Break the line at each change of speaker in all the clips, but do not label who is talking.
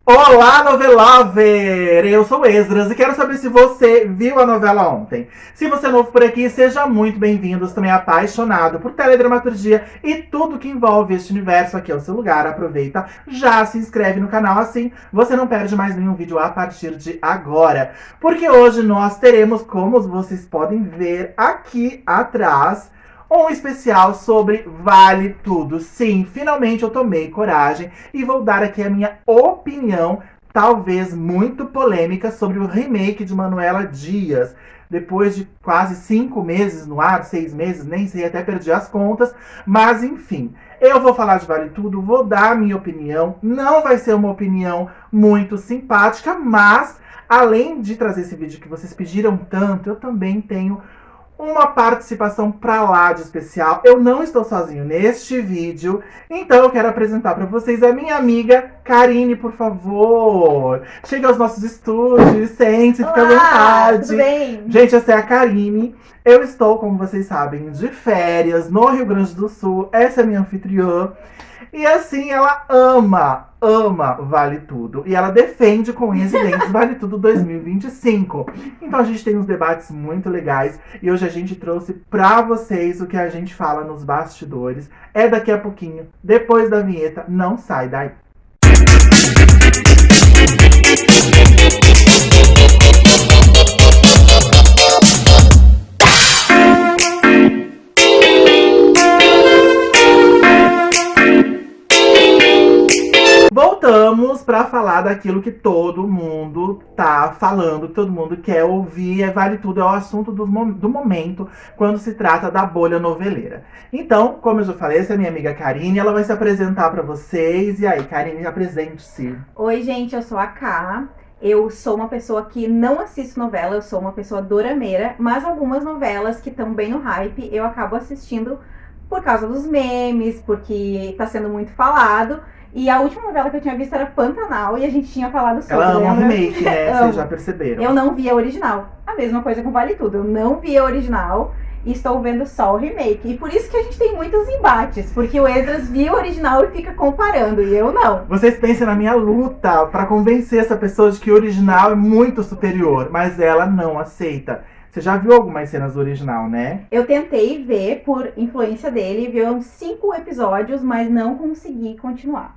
Olá, novelover! Eu sou o Esdras e quero saber se você viu a novela ontem. Se você é novo por aqui, seja muito bem-vindo. Se também é apaixonado por teledramaturgia e tudo que envolve este universo, aqui é o seu lugar. Aproveita, já se inscreve no canal, assim você não perde mais nenhum vídeo a partir de agora. Porque hoje nós teremos, como vocês podem ver aqui atrás, um especial sobre Vale Tudo. Sim, finalmente eu tomei coragem e vou dar aqui a minha opinião, talvez muito polêmica, sobre o remake de Manuela Dias. Depois de quase 5 meses no ar, 6 meses, nem sei, até perdi as contas. Mas enfim, eu vou falar de Vale Tudo, vou dar a minha opinião. Não vai ser uma opinião muito simpática, mas além de trazer esse vídeo que vocês pediram tanto, eu também tenho uma participação pra lá de especial. Eu não estou sozinho neste vídeo, então eu quero apresentar pra vocês a minha amiga Karine, por favor. Chega aos nossos estúdios, sente, fica à vontade.
Tudo bem?
Gente, essa é a Karine. Eu estou, como vocês sabem, de férias no Rio Grande do Sul. Essa é a minha anfitriã. E assim, ela ama Vale Tudo. E ela defende com unhas e dentes Vale Tudo 2025. Então a gente tem uns debates muito legais. E hoje a gente trouxe pra vocês o que a gente fala nos bastidores. É daqui a pouquinho, depois da vinheta. Não sai daí. Voltamos para falar daquilo que todo mundo tá falando, que todo mundo quer ouvir. Vale Tudo é o assunto do momento quando se trata da bolha noveleira. Então, como eu já falei, essa é a minha amiga Karine, ela vai se apresentar para vocês. E aí, Karine, apresente-se.
Oi, gente, eu sou a Ká. Eu sou uma pessoa que não assisto novela, eu sou uma pessoa dorameira, mas algumas novelas que estão bem no hype eu acabo assistindo por causa dos memes, porque tá sendo muito falado. E a última novela que eu tinha visto era Pantanal e a gente tinha falado sobre.
Ela ama remake, né? Vocês já perceberam.
Eu não vi a original. A mesma coisa com Vale Tudo. Eu não vi a original e estou vendo só o remake. E por isso que a gente tem muitos embates. Porque o Esdras viu o original e fica comparando. E eu não.
Vocês pensem na minha luta pra convencer essa pessoa de que o original é muito superior. Mas ela não aceita. Você já viu algumas cenas do original, né?
Eu tentei ver por influência dele. Vi uns 5 episódios, mas não consegui continuar.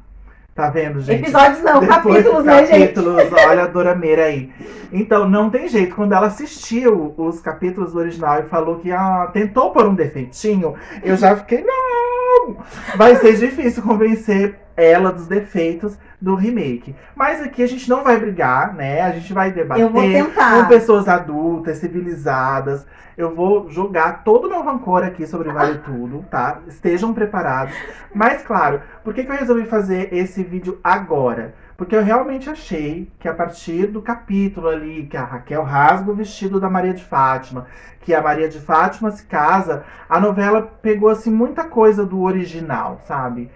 Tá vendo, gente?
Episódios não,
Depois
capítulos, né, gente?
Capítulos, olha a Dorameira aí. Então, não tem jeito. Quando ela assistiu os capítulos do original e falou que tentou pôr um defeitinho, eu já fiquei, não! Vai ser difícil convencer ela dos defeitos do remake. Mas aqui a gente não vai brigar, né? A gente vai debater
Eu vou tentar.
com pessoas adultas, civilizadas. Eu vou jogar todo o meu rancor aqui sobre Vale Tudo, tá? Estejam preparados. Mas, claro, por que eu resolvi fazer esse vídeo agora? Porque eu realmente achei que a partir do capítulo ali, que a Raquel rasga o vestido da Maria de Fátima, que a Maria de Fátima se casa, a novela pegou, assim, muita coisa do original, sabe?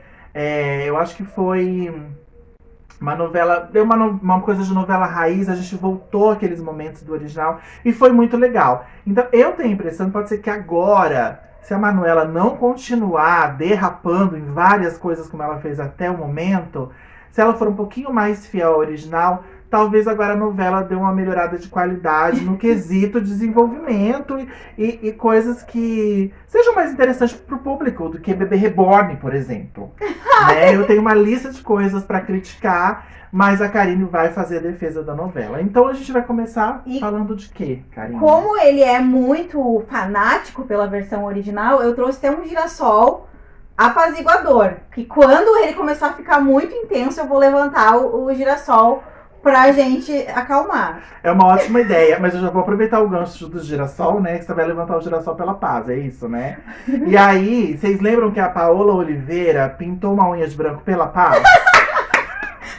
Eu acho que foi uma novela, deu uma coisa de novela raiz, a gente voltou àqueles momentos do original e foi muito legal. Então eu tenho a impressão que pode ser que agora, se a Manuela não continuar derrapando em várias coisas como ela fez até o momento, se ela for um pouquinho mais fiel ao original, talvez agora a novela dê uma melhorada de qualidade no quesito desenvolvimento e coisas que sejam mais interessantes pro público do que Bebê Reborn, por exemplo. Né? Eu tenho uma lista de coisas pra criticar, mas a Karine vai fazer a defesa da novela. Então a gente vai começar falando de quê, Karine?
Como ele é muito fanático pela versão original, eu trouxe até um girassol apaziguador. Que quando ele começar a ficar muito intenso, eu vou levantar o girassol pra gente acalmar.
É uma ótima ideia, mas eu já vou aproveitar o gancho do girassol, né? Que você vai levantar o girassol pela paz, é isso, né? E aí, vocês lembram que a Paola Oliveira pintou uma unha de branco pela paz?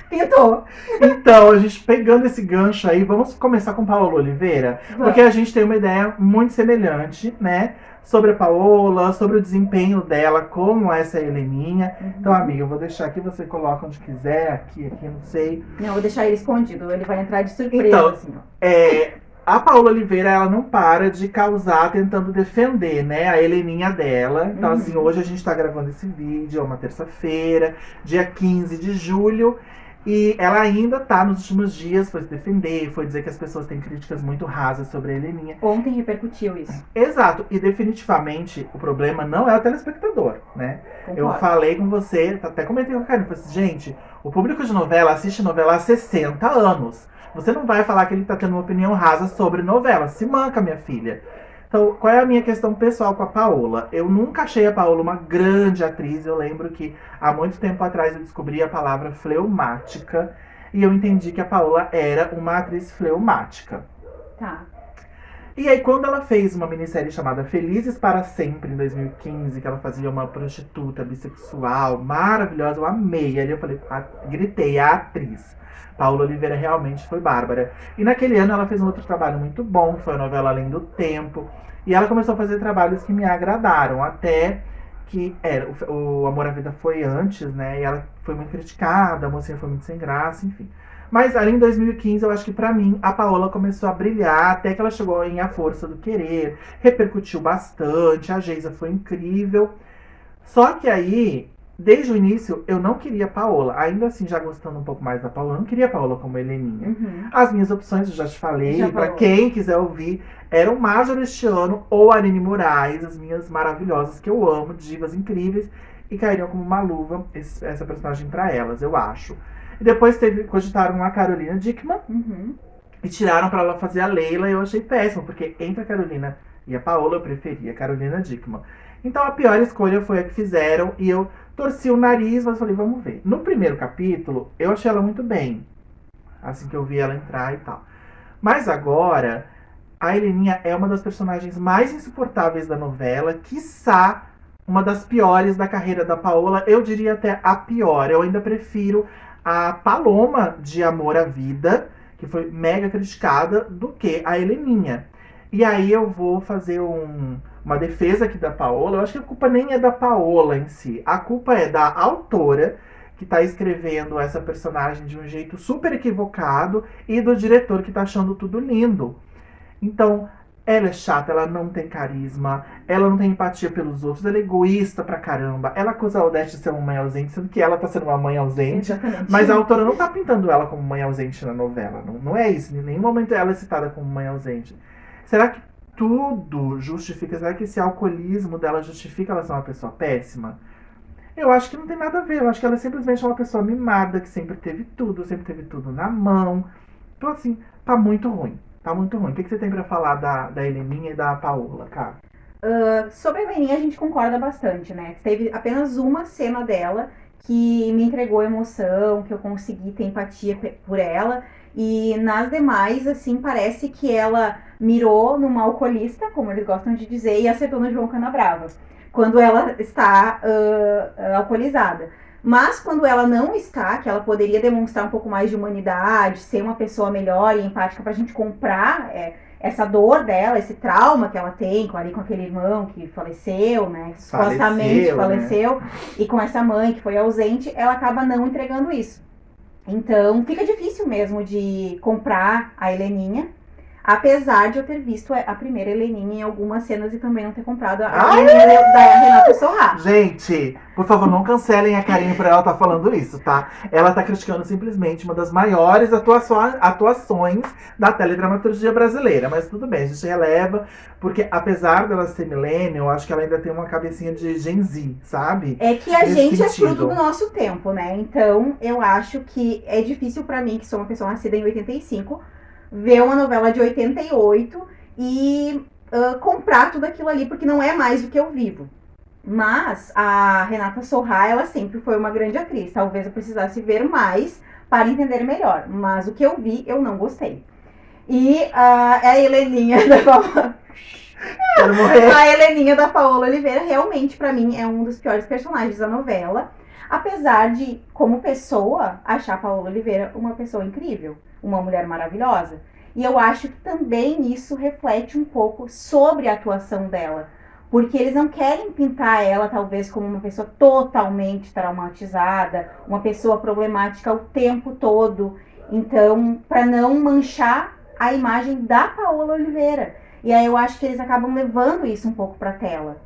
Pintou.
Então, a gente pegando esse gancho aí, vamos começar com Paola Oliveira? Porque a gente tem uma ideia muito semelhante, né? Sobre a Paola, sobre o desempenho dela como essa Heleninha. Então, amiga, eu vou deixar aqui, você coloca onde quiser, aqui, não sei.
Não, eu vou deixar ele escondido, ele vai entrar de surpresa,
então,
assim, ó.
A Paola Oliveira, ela não para de causar tentando defender, né, a Heleninha dela. Então, assim, hoje a gente tá gravando esse vídeo, é uma terça-feira, dia 15 de julho. E ela ainda tá nos últimos dias, foi se defender, foi dizer que as pessoas têm críticas muito rasas sobre a Heleninha.
Ontem repercutiu isso.
Exato, e definitivamente o problema não é o telespectador, né?
Concordo.
Eu falei com você, até comentei com a Karine, falei assim, gente, o público de novela assiste novela há 60 anos. Você não vai falar que ele tá tendo uma opinião rasa sobre novela, se manca, minha filha. Então, qual é a minha questão pessoal com a Paola? Eu nunca achei a Paola uma grande atriz. Eu lembro que há muito tempo atrás eu descobri a palavra fleumática. E eu entendi que a Paola era uma atriz fleumática.
Tá.
E aí, quando ela fez uma minissérie chamada Felizes para Sempre, em 2015, que ela fazia uma prostituta bissexual maravilhosa, eu amei. Ali eu falei, gritei, a atriz. Paola Oliveira realmente foi bárbara. E naquele ano ela fez um outro trabalho muito bom, que foi a novela Além do Tempo. E ela começou a fazer trabalhos que me agradaram, até que o Amor à Vida foi antes, né? E ela foi muito criticada, a mocinha foi muito sem graça, enfim. Mas ali em 2015, eu acho que pra mim, a Paola começou a brilhar, até que ela chegou em A Força do Querer, repercutiu bastante, a Geisa foi incrível. Só que aí, desde o início, eu não queria a Paola. Ainda assim, já gostando um pouco mais da Paola, eu não queria a Paola como Heleninha.
Uhum.
As minhas opções, eu já te falei,
Já
pra
falou.
quem quiser ouvir, eram Major este ano ou Aline Moraes, as minhas maravilhosas que eu amo, divas incríveis, e cairiam como uma luva essa personagem pra elas, eu acho. E depois cogitaram a Carolina Dickmann
Uhum.
e tiraram pra ela fazer a Leila, e eu achei péssimo, porque entre a Carolina e a Paola eu preferia a Carolina Dickmann. Então a pior escolha foi a que fizeram, e eu torci o nariz, mas falei, vamos ver. No primeiro capítulo, eu achei ela muito bem, assim que eu vi ela entrar e tal. Mas agora, a Heleninha é uma das personagens mais insuportáveis da novela, quiçá uma das piores da carreira da Paola, eu diria até a pior. Eu ainda prefiro a Paloma de Amor à Vida, que foi mega criticada, do que a Heleninha. E aí eu vou fazer uma defesa aqui da Paola. Eu acho que a culpa nem é da Paola em si. A culpa é da autora, que tá escrevendo essa personagem de um jeito super equivocado, e do diretor, que tá achando tudo lindo. Então, ela é chata, ela não tem carisma, ela não tem empatia pelos outros, ela é egoísta pra caramba. Ela acusa a Odete de ser uma mãe ausente, sendo que ela tá sendo uma mãe ausente.
Exatamente.
Mas a autora não tá pintando ela como mãe ausente na novela. Não é isso. Em nenhum momento ela é citada como mãe ausente. Será que tudo justifica? Será que esse alcoolismo dela justifica ela ser uma pessoa péssima? Eu acho que não tem nada a ver. Eu acho que ela é simplesmente uma pessoa mimada, que sempre teve tudo na mão. Então, assim, tá muito ruim. Tá muito ruim. O que você tem pra falar da Heleninha e da Paola, cara?
Sobre a Heleninha a gente concorda bastante, né? Teve apenas uma cena dela que me entregou emoção, que eu consegui ter empatia por ela. E nas demais, assim, parece que ela mirou numa alcoolista, como eles gostam de dizer, e acertou no João Canabrava, quando ela está alcoolizada. Mas quando ela não está, que ela poderia demonstrar um pouco mais de humanidade, ser uma pessoa melhor e empática pra gente comprar essa dor dela, esse trauma que ela tem com aquele irmão que faleceu, né? Supostamente faleceu, né? E com essa mãe que foi ausente, ela acaba não entregando isso. Então fica difícil mesmo de comprar a Heleninha. Apesar de eu ter visto a primeira Heleninha em algumas cenas e também não ter comprado a Heleninha da Renata Sorrah.
Gente, por favor, não cancelem a Karine por ela estar falando isso, tá? Ela tá criticando simplesmente uma das maiores atuações da teledramaturgia brasileira. Mas tudo bem, a gente releva, porque apesar dela ser millennial, eu acho que ela ainda tem uma cabecinha de Gen Z, sabe?
É que a gente é fruto do nosso tempo, né? Então, eu acho que é difícil pra mim, que sou uma pessoa nascida em 85, ver uma novela de 88 e comprar tudo aquilo ali, porque não é mais o que eu vivo. Mas a Renata Sorrah, ela sempre foi uma grande atriz. Talvez eu precisasse ver mais para entender melhor. Mas o que eu vi, eu não gostei. E a Heleninha da Paola... A Heleninha da Paola Oliveira, realmente, pra mim, é um dos piores personagens da novela. Apesar de, como pessoa, achar a Paola Oliveira uma pessoa incrível. Uma mulher maravilhosa. E eu acho que também isso reflete um pouco sobre a atuação dela. Porque eles não querem pintar ela, talvez, como uma pessoa totalmente traumatizada, uma pessoa problemática o tempo todo. Então, para não manchar a imagem da Paola Oliveira. E aí eu acho que eles acabam levando isso um pouco pra tela.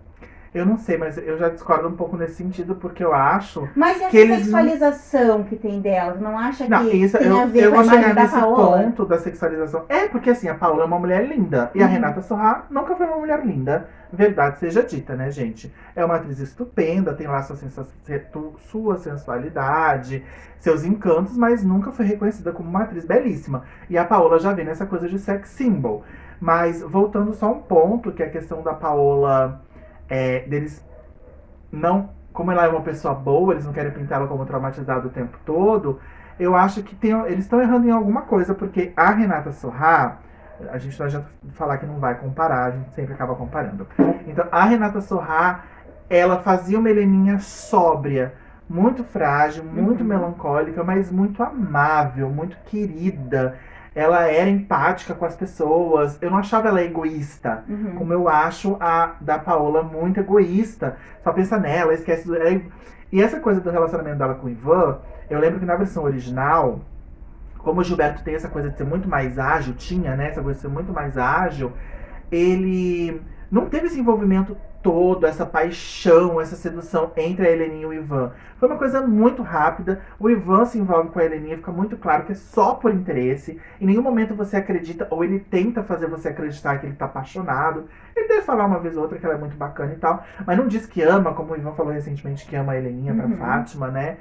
Eu não sei, mas eu já discordo um pouco nesse sentido, porque eu acho
Mas essa
que eles não...
sexualização que tem delas, não acha
Não,
que
isso,
tem a ver
eu
com a
vou chegar
imagem da
nesse
Paola?
ponto da sexualização. É, porque assim, a Paola é uma mulher linda. E a Renata Sorrah nunca foi uma mulher linda. Verdade seja dita, né, gente? É uma atriz estupenda, tem lá sua sensualidade, seus encantos, mas nunca foi reconhecida como uma atriz belíssima. E a Paola já vem nessa coisa de sex symbol. Mas, voltando só um ponto, que é a questão da Paola, deles não... Como ela é uma pessoa boa, eles não querem pintá-la como traumatizada o tempo todo. Eu acho que eles estão errando em alguma coisa, porque a Renata Sorrah, a gente não adianta falar que não vai comparar, a gente sempre acaba comparando. Então, a Renata Sorrah, ela fazia uma Heleninha sóbria, muito frágil, muito melancólica, mas muito amável, muito querida. Ela era empática com as pessoas. Eu não achava ela egoísta, como eu acho a da Paola muito egoísta. Só pensa nela, esquece do... E essa coisa do relacionamento dela com o Ivan, eu lembro que na versão original, como o Gilberto tem essa coisa de ser muito mais ágil, tinha, né, essa coisa de ser muito mais ágil, ele não teve esse envolvimento todo, essa paixão, essa sedução entre a Heleninha e o Ivan. Foi uma coisa muito rápida. O Ivan se envolve com a Heleninha, fica muito claro que é só por interesse. Em nenhum momento você acredita, ou ele tenta fazer você acreditar que ele tá apaixonado. Ele deve falar uma vez ou outra que ela é muito bacana e tal, mas não diz que ama, como o Ivan falou recentemente que ama a Heleninha pra Fátima, né?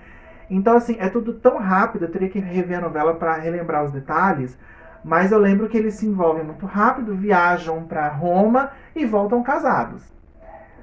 Então, assim, é tudo tão rápido, eu teria que rever a novela pra relembrar os detalhes. Mas eu lembro que eles se envolvem muito rápido, viajam pra Roma e voltam casados.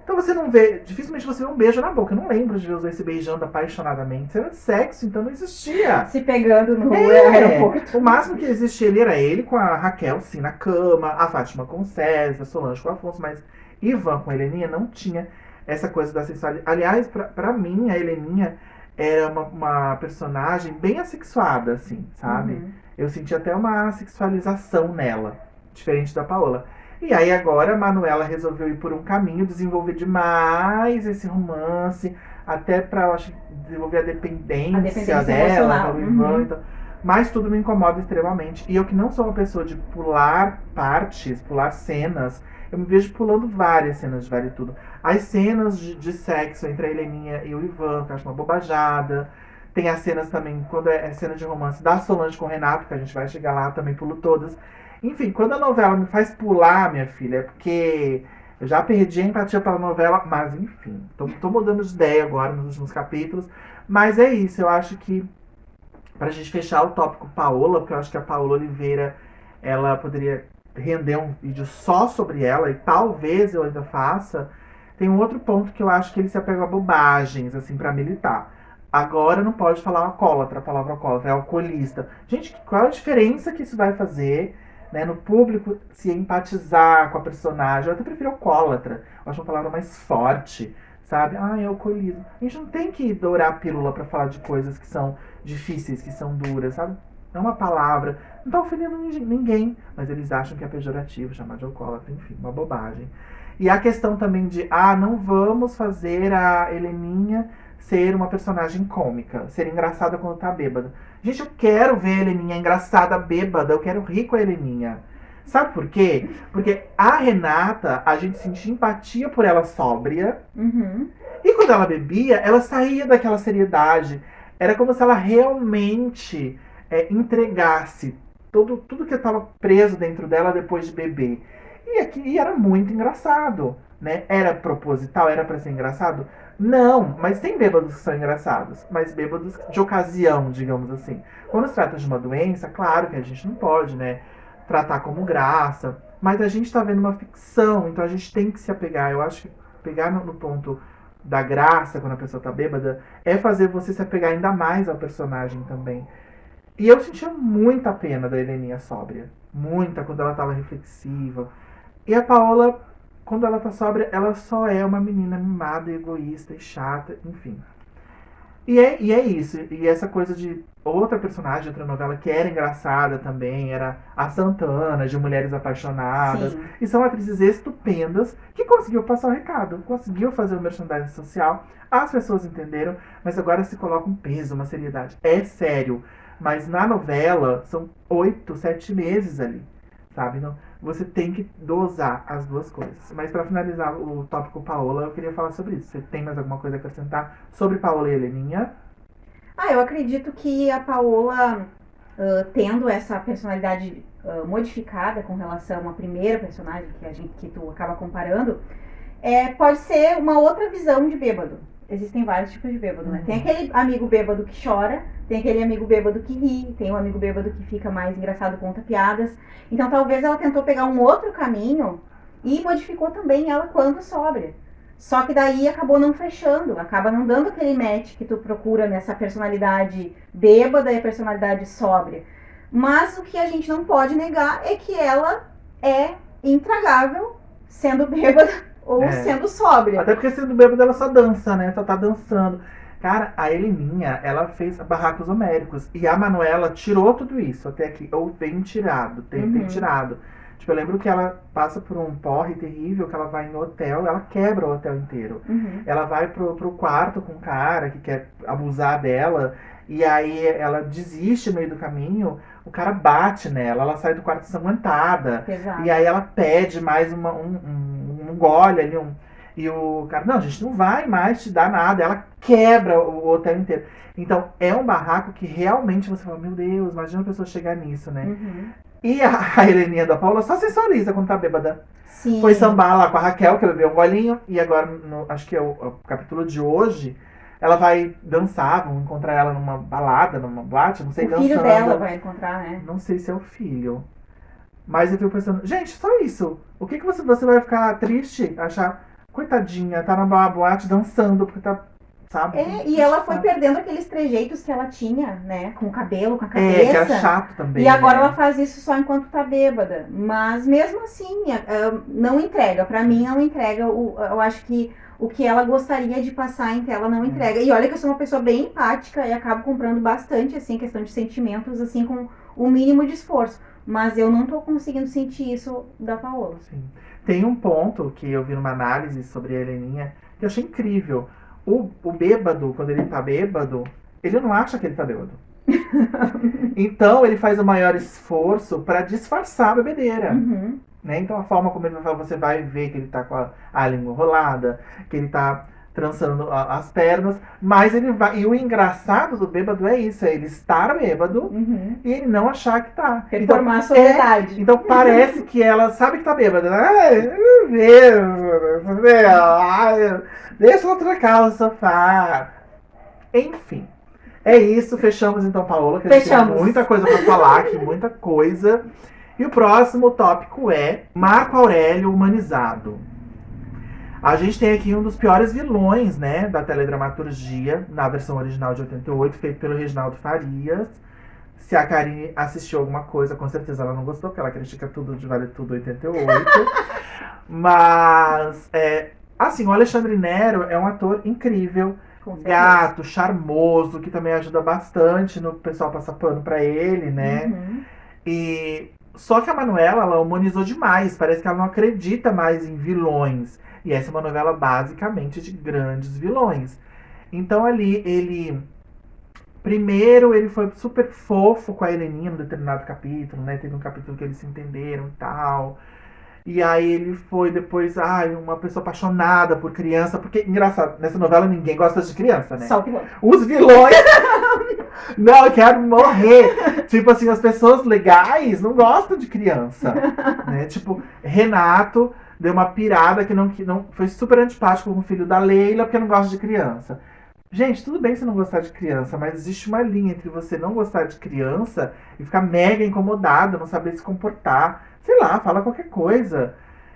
Então você não vê, dificilmente você vê um beijo na boca. Eu não lembro de ver os dois se beijando apaixonadamente. Isso era sexo, então não existia.
Se pegando no aeroporto.
O máximo que existia ali era ele com a Raquel, sim, na cama, a Fátima com o César, a Solange com o Afonso, mas Ivan com a Heleninha não tinha essa coisa da sexualidade. Aliás, pra mim, a Heleninha era uma personagem bem assexuada, assim, sabe? Eu senti até uma sexualização nela, diferente da Paola. E aí agora a Manuela resolveu ir por um caminho, desenvolver demais esse romance, até pra, eu acho, desenvolver a dependência dela, do Ivan. Então, mas tudo me incomoda extremamente. E eu que não sou uma pessoa de pular partes, pular cenas, eu me vejo pulando várias cenas de Vale Tudo. As cenas de sexo entre a Heleninha e o Ivan, que eu acho uma bobajada. Tem as cenas também, quando é cena de romance da Solange com o Renato, que a gente vai chegar lá, também pulo todas. Enfim, quando a novela me faz pular, minha filha, é porque eu já perdi a empatia pela novela, mas enfim, tô mudando de ideia agora nos últimos capítulos. Mas é isso, eu acho que, pra gente fechar o tópico Paola, porque eu acho que a Paola Oliveira, ela poderia render um vídeo só sobre ela, e talvez eu ainda faça. Tem um outro ponto que eu acho que ele se apega a bobagens, assim, pra militar. Agora não pode falar alcoólatra, a palavra alcoólatra, é alcoolista. Gente, qual a diferença que isso vai fazer, né, no público se empatizar com a personagem? Eu até prefiro alcoólatra, eu acho uma palavra mais forte, sabe? É alcoolismo. A gente não tem que dourar a pílula pra falar de coisas que são difíceis, que são duras, sabe? É uma palavra, não tá ofendendo ninguém, mas eles acham que é pejorativo chamar de alcoólatra, enfim, uma bobagem. E a questão também de, não vamos fazer a Heleninha ser uma personagem cômica, ser engraçada quando tá bêbada. Gente, eu quero ver a Heleninha engraçada bêbada, eu quero rir com a Heleninha. Sabe por quê? Porque a Renata, a gente sentia empatia por ela sóbria. E quando ela bebia, ela saía daquela seriedade. Era como se ela realmente entregasse tudo que estava preso dentro dela depois de beber. E era muito engraçado, né? Era proposital, era pra ser engraçado? Não, mas tem bêbados que são engraçados, mas bêbados de ocasião, digamos assim. Quando se trata de uma doença, claro que a gente não pode, né, tratar como graça, mas a gente tá vendo uma ficção, então a gente tem que se apegar. Eu acho que pegar no ponto da graça quando a pessoa tá bêbada é fazer você se apegar ainda mais ao personagem também. E eu sentia muita pena da Heleninha sóbria, muita, quando ela tava reflexiva. E a Paola, quando ela tá sóbria, ela só é uma menina mimada, egoísta e chata, enfim. E é isso. E essa coisa de outra personagem, outra novela que era engraçada também, era a Santana, de Mulheres Apaixonadas.
Sim.
E são atrizes estupendas que conseguiu passar o recado, conseguiu fazer o merchandising social. As pessoas entenderam, mas agora se coloca um peso, uma seriedade. É sério. Mas na novela, são 8, 7 meses ali, sabe? você tem que dosar as duas coisas. Mas pra finalizar o tópico Paola, eu queria falar sobre isso. Você tem mais alguma coisa a acrescentar sobre Paola e Heleninha?
Eu acredito que a Paola, tendo essa personalidade modificada com relação à primeira personagem que tu acaba comparando, pode ser uma outra visão de bêbado. Existem vários tipos de bêbado, né? Tem aquele amigo bêbado que chora, tem aquele amigo bêbado que ri, tem um amigo bêbado que fica mais engraçado, conta piadas. Então talvez ela tentou pegar um outro caminho e modificou também ela quando sóbria. Só que daí acabou não fechando, acaba não dando aquele match que tu procura nessa personalidade bêbada e a personalidade sóbria. Mas o que a gente não pode negar é que ela é intragável sendo bêbada ou sendo sóbria.
Até porque sendo bêbada ela só dança, né? Só tá dançando. Cara, a Heleninha, ela fez barracos homéricos. E a Manuela tirou tudo isso até aqui. Ou tem tirado, tem tirado. Tipo, eu lembro que ela passa por um porre terrível, que ela vai no hotel, ela quebra o hotel inteiro. Ela vai pro quarto com um cara que quer abusar dela. E aí ela desiste no meio do caminho, o cara bate nela, ela sai do quarto ensanguentada.
Exato.
E aí ela pede mais um gole ali, e o cara, não, a gente não vai mais te dar nada. Ela quebra o hotel inteiro. Então, é um barraco que realmente você fala, meu Deus, imagina a pessoa chegar nisso, né? E a Heleninha da Paula só sensualiza quando tá bêbada.
Sim.
Foi sambar lá com a Raquel, que bebeu um golinho, e agora, acho que é o capítulo de hoje, ela vai dançar, vão encontrar ela numa balada, numa boate, não sei, dançando.
O filho dela vai encontrar, né?
Não sei se é o filho. Mas eu fico pensando, gente, só isso. O que você vai ficar triste? Achar, coitadinha, tá numa boate dançando, porque tá, sabe?
E ela foi perdendo aqueles trejeitos que ela tinha, né? Com o cabelo, com a cabeça.
Que era chato também.
E agora
né?
ela faz isso só enquanto tá bêbada. Mas mesmo assim, não entrega. Pra mim, não entrega. Eu acho que o que ela gostaria de passar em tela não entrega. E olha que eu sou uma pessoa bem empática e acabo comprando bastante, assim, questão de sentimentos, assim, com o mínimo de esforço. Mas eu não tô conseguindo sentir isso da Paola.
Sim. Tem um ponto que eu vi numa análise sobre a Heleninha que eu achei incrível. O bêbado, quando ele tá bêbado, ele não acha que ele tá bêbado. Então ele faz o maior esforço pra disfarçar a bebedeira. Né? Então a forma como ele vai falar, você vai ver que ele tá com a língua enrolada, que ele tá trançando as pernas, mas ele vai. E o engraçado do bêbado é isso, é ele estar bêbado e ele não achar que tá.
Reformar a sobriedade.
Então parece que ela sabe que tá bêbada. Deixa eu trocar o sofá. Enfim. É isso, fechamos então, Paola, que a gente tem muita coisa pra falar aqui, muita coisa. E o próximo tópico é Marco Aurélio humanizado. A gente tem aqui um dos piores vilões, né, da teledramaturgia, na versão original de 88, feito pelo Reginaldo Farias. Se a Karine assistiu alguma coisa, com certeza ela não gostou, porque ela critica tudo de Vale Tudo 88. Mas, assim, o Alexandre Nero é um ator incrível, gato, charmoso, que também ajuda bastante no pessoal passar pano pra ele, né? Só que a Manuela, ela humanizou demais. Parece que ela não acredita mais em vilões. E essa é uma novela basicamente de grandes vilões. Então ali, primeiro ele foi super fofo com a Heleninha num determinado capítulo, né? Teve um capítulo que eles se entenderam e tal. E aí ele foi depois, uma pessoa apaixonada por criança. Porque, engraçado, nessa novela ninguém gosta de criança, né?
Só o vilão.
Os vilões... Não, eu quero morrer. Tipo assim, as pessoas legais não gostam de criança, né? Tipo, Renato deu uma pirada que não foi super antipático com o filho da Leila porque não gosta de criança. Gente, tudo bem você não gostar de criança, mas existe uma linha entre você não gostar de criança e ficar mega incomodado, não saber se comportar. Sei lá, fala qualquer coisa.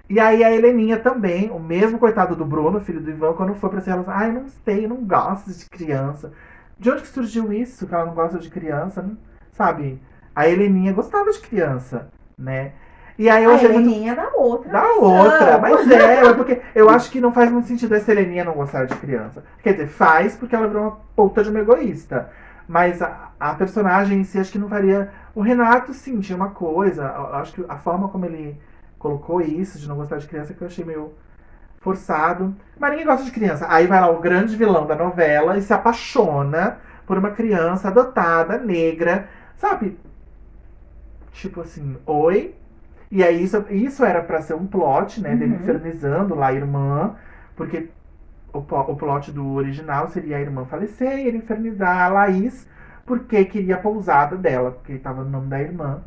E aí a Heleninha também, o mesmo coitado do Bruno, filho do Ivan, quando foi pra ser ela, eu não sei, eu não gosto de criança. De onde que surgiu isso, que ela não gosta de criança, não, sabe? A Heleninha gostava de criança, né? E aí eu achei
Heleninha da outra.
Da outra, mas porque eu acho que não faz muito sentido essa Heleninha não gostar de criança. Quer dizer, faz porque ela virou uma puta de uma egoísta. Mas a personagem em si, acho que não faria... O Renato, sim, tinha uma coisa. Acho que a forma como ele colocou isso, de não gostar de criança, que eu achei meio forçado. Mas ninguém gosta de criança. Aí vai lá o grande vilão da novela e se apaixona por uma criança adotada, negra. Sabe? Tipo assim, oi? E aí isso era pra ser um plot, né? Dele
Uhum.
infernizando lá a irmã. Porque o plot do original seria a irmã falecer e ele infernizar a Laís. Porque queria a pousada dela. Porque tava no nome da irmã.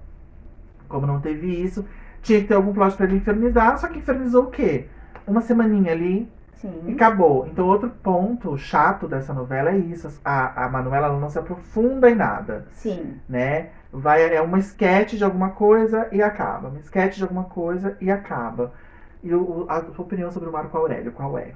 Como não teve isso, tinha que ter algum plot pra ele infernizar. Só que infernizou o quê? Uma semaninha ali e
Sim.
acabou. Então outro ponto chato dessa novela é isso. A Manuela ela não se aprofunda em nada,
Sim.
né? É uma esquete de alguma coisa e acaba. Uma esquete de alguma coisa e acaba. E a sua opinião sobre o Marco Aurélio, qual é?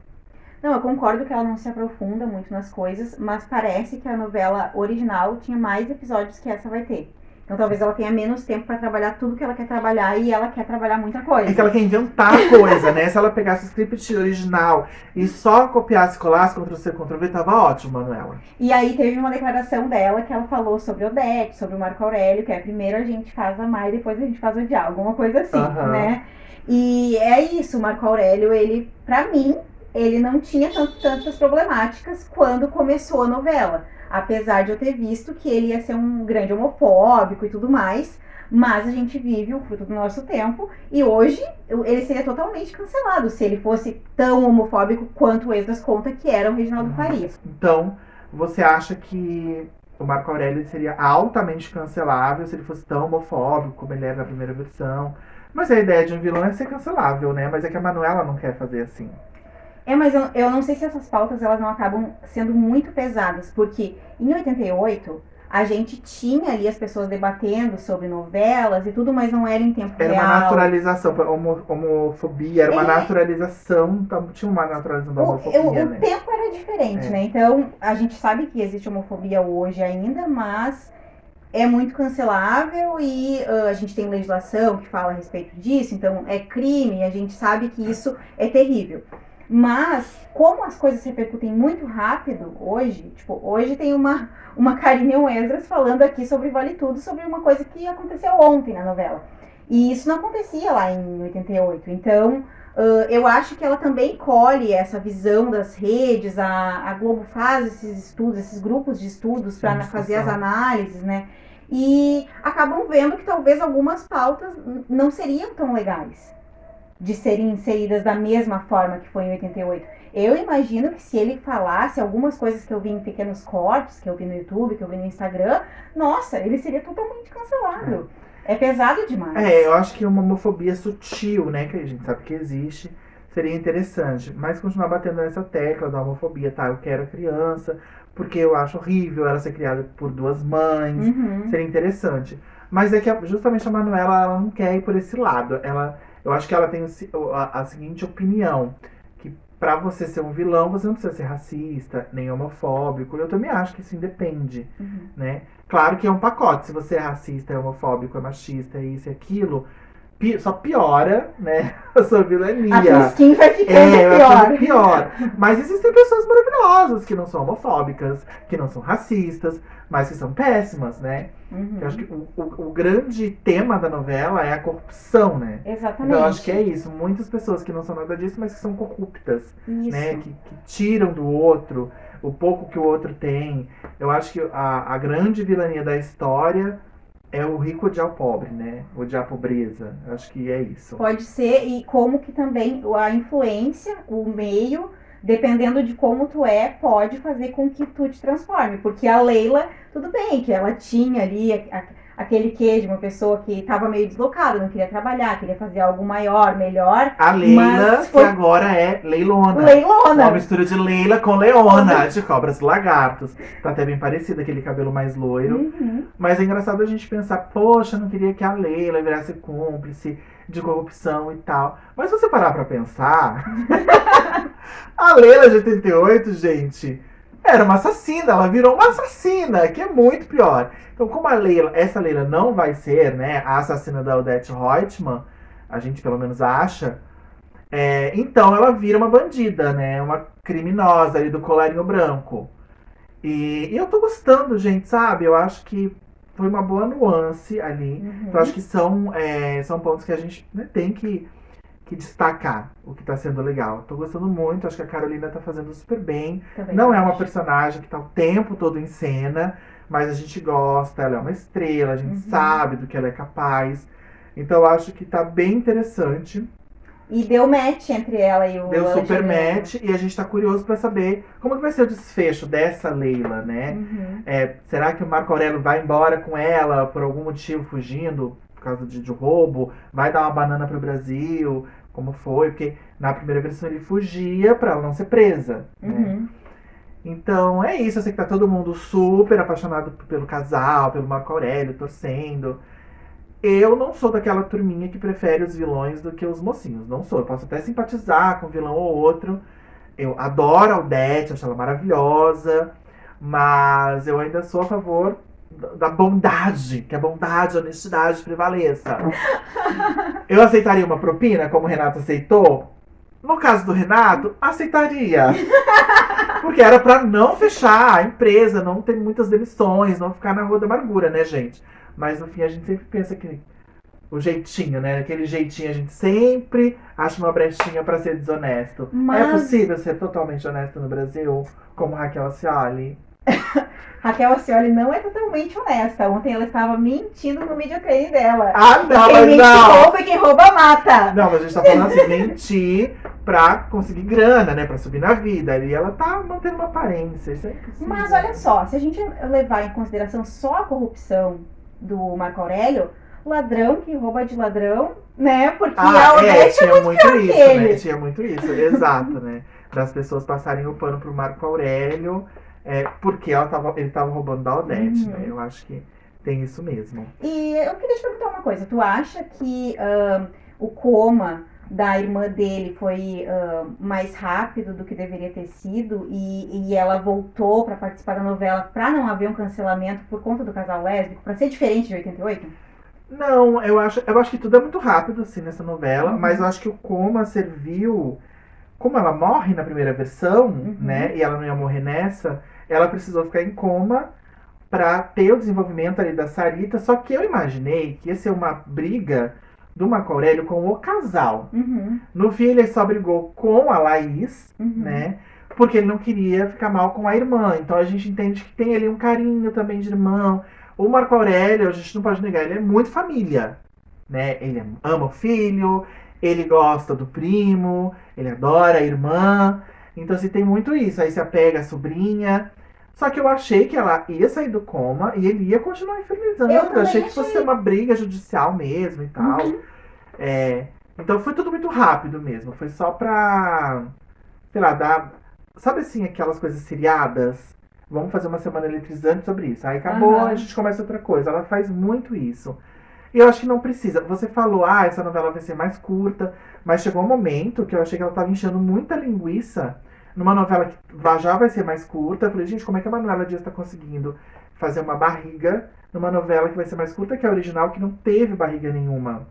Não, eu concordo que ela não se aprofunda muito nas coisas, mas parece que a novela original tinha mais episódios que essa vai ter. Então talvez ela tenha menos tempo pra trabalhar tudo que ela quer trabalhar e ela quer trabalhar muita coisa.
É que ela quer inventar coisa, né? Se ela pegasse o script original e só copiasse, colasse, Ctrl-C, Ctrl-V, tava ótimo, Manuela.
E aí teve uma declaração dela que ela falou sobre Odete, sobre o Marco Aurélio, que é primeiro a gente faz amar e depois a gente faz odiar, alguma coisa assim, né? E é isso, o Marco Aurélio, ele, pra mim, ele não tinha tantas problemáticas quando começou a novela. Apesar de eu ter visto que ele ia ser um grande homofóbico e tudo mais, mas a gente vive o fruto do nosso tempo e hoje ele seria totalmente cancelado se ele fosse tão homofóbico quanto o Esdras conta que era o Reginaldo Faria.
Então, você acha que o Marco Aurélio seria altamente cancelável se ele fosse tão homofóbico como ele era na primeira versão? Mas a ideia de um vilão é ser cancelável, né? Mas é que a Manuela não quer fazer assim.
Mas eu não sei se essas pautas elas não acabam sendo muito pesadas, porque em 88 a gente tinha ali as pessoas debatendo sobre novelas e tudo, mas não era em tempo
Era
real.
uma naturalização, homofobia, era uma naturalização, tinha uma naturalização da homofobia, né?
O tempo era diferente, né? Então a gente sabe que existe homofobia hoje ainda, mas é muito cancelável e a gente tem legislação que fala a respeito disso, então é crime, a gente sabe que isso é terrível. Mas, como as coisas repercutem muito rápido hoje, tipo, hoje tem uma Karine Esdras falando aqui sobre Vale Tudo, sobre uma coisa que aconteceu ontem na novela. E isso não acontecia lá em 88. Então, eu acho que ela também colhe essa visão das redes, a Globo faz esses estudos, esses grupos de estudos para fazer as análises, né? E acabam vendo que talvez algumas pautas não seriam tão legais de serem inseridas da mesma forma que foi em 88. Eu imagino que se ele falasse algumas coisas que eu vi em pequenos cortes, que eu vi no YouTube, que eu vi no Instagram, nossa, ele seria totalmente cancelado. É pesado demais.
Eu acho que uma homofobia sutil, né, que a gente sabe que existe, seria interessante. Mas continuar batendo nessa tecla da homofobia, tá? Eu quero criança, porque eu acho horrível ela ser criada por duas mães. Seria interessante. Mas é que justamente a Manuela, ela não quer ir por esse lado. Eu acho que ela tem a seguinte opinião, que pra você ser um vilão, você não precisa ser racista, nem homofóbico. Eu também acho que isso independe, né? Claro que é um pacote, se você é racista, é homofóbico, é machista, é isso e aquilo, só piora, né, a sua vilania.
A skin vai ficando
pior. Mas existem pessoas maravilhosas que não são homofóbicas, que não são racistas, mas que são péssimas, né? Eu acho que o grande tema da novela é a corrupção, né?
Exatamente.
Então eu acho que é isso. Muitas pessoas que não são nada disso, mas que são corruptas, né? Que tiram do outro o pouco que o outro tem. Eu acho que a grande vilania da história é o rico odiar o pobre, né? Odiar a pobreza. Eu acho que é isso.
Pode ser, e como que também a influência, o meio, dependendo de como tu é, pode fazer com que tu te transforme. Porque a Leila, tudo bem, que ela tinha ali aquele quê de uma pessoa que estava meio deslocada, não queria trabalhar, queria fazer algo maior, melhor.
A Leila, que agora é Leilona.
Leilona.
Uma mistura de Leila com Leona, de Cobras e Lagartos. Tá até bem parecido, aquele cabelo mais loiro. Mas é engraçado a gente pensar, poxa, não queria que a Leila virasse cúmplice de corrupção e tal. Mas se você parar pra pensar, a Leila de 88, gente, era uma assassina, ela virou uma assassina, que é muito pior. Então, como essa Leila não vai ser, né, a assassina da Odete Roitman, a gente pelo menos acha, então ela vira uma bandida, né, uma criminosa ali do colarinho branco. E eu tô gostando, gente, sabe? Eu acho que foi uma boa nuance ali. Eu acho que são pontos que a gente, né, tem que destacar o que tá sendo legal. Tô gostando muito, acho que a Carolina tá fazendo super bem.
Também
não é uma personagem que tá o tempo todo em cena, mas a gente gosta, ela é uma estrela, a gente sabe do que ela é capaz. Então eu acho que tá bem interessante.
E deu match entre ela e o
Deu
Anja
super
Miranda.
match e a gente tá curioso pra saber como que vai ser o desfecho dessa Leila, né?
Uhum.
Será que o Marco Aurélio vai embora com ela por algum motivo, fugindo, por causa de roubo? Vai dar uma banana pro Brasil? Como foi? Porque na primeira versão ele fugia pra ela não ser presa, né?
Uhum.
Então é isso, eu sei que tá todo mundo super apaixonado pelo casal, pelo Marco Aurélio, torcendo. Eu não sou daquela turminha que prefere os vilões do que os mocinhos. Não sou. Eu posso até simpatizar com um vilão ou outro. Eu adoro a Odete, acho ela maravilhosa. Mas eu ainda sou a favor da bondade. Que a bondade, a honestidade prevaleça. Eu aceitaria uma propina, como o Renato aceitou? No caso do Renato, aceitaria. Porque era pra não fechar a empresa, não ter muitas demissões, não ficar na rua da amargura, né, gente? Mas no fim a gente sempre pensa que o jeitinho, né? Aquele jeitinho a gente sempre acha uma brechinha pra ser desonesto. É possível ser totalmente honesto no Brasil, como Raquel Cioli?
Raquel Acioli não é totalmente honesta. Ontem ela estava mentindo no videoclipe dela.
Ah, não,
Quem
mas
mente
não!
rouba e quem rouba mata.
Não, mas a gente tá falando assim, mentir pra conseguir grana, né? Pra subir na vida. E ela tá mantendo uma aparência. Isso é impossível.
Mas olha só, se a gente levar em consideração só a corrupção do Marco Aurélio, ladrão que rouba de ladrão, né? Porque a Odete é
tinha
muito pior que
isso,
ele.
né? Tinha muito isso, exato, né? Das pessoas passarem o pano pro Marco Aurélio, porque ele tava roubando da Odete, né? Eu acho que tem isso mesmo.
E eu queria te perguntar uma coisa. Tu acha que o coma da irmã dele foi mais rápido do que deveria ter sido e ela voltou pra participar da novela pra não haver um cancelamento por conta do casal lésbico, pra ser diferente de 88?
Não, eu acho que tudo é muito rápido, assim, nessa novela, mas eu acho que o coma serviu. Como ela morre na primeira versão, né? E ela não ia morrer nessa, ela precisou ficar em coma pra ter o desenvolvimento ali da Sarita. Só que eu imaginei que ia ser uma briga do Marco Aurélio com o casal. No fim, ele só brigou com a Laís, né? Porque ele não queria ficar mal com a irmã. Então a gente entende que tem ali um carinho também de irmão. O Marco Aurélio, a gente não pode negar, ele é muito família, né? Ele ama o filho, ele gosta do primo, ele adora a irmã. Então, assim, tem muito isso. Aí se apega a sobrinha. Só que eu achei que ela ia sair do coma e ele ia continuar infernizando. Eu achei que fosse uma briga judicial mesmo e tal. Então foi tudo muito rápido mesmo. Foi só pra, sei lá, dar... Sabe assim, aquelas coisas seriadas? Vamos fazer uma semana eletrizante sobre isso. Aí acabou, a gente começa outra coisa. Ela faz muito isso. E eu acho que não precisa. Você falou, essa novela vai ser mais curta. Mas chegou um momento que eu achei que ela tava enchendo muita linguiça numa novela que já vai ser mais curta. Eu falei, gente, como é que a Manuela Dias tá conseguindo fazer uma barriga numa novela que vai ser mais curta que a original, que não teve barriga nenhuma?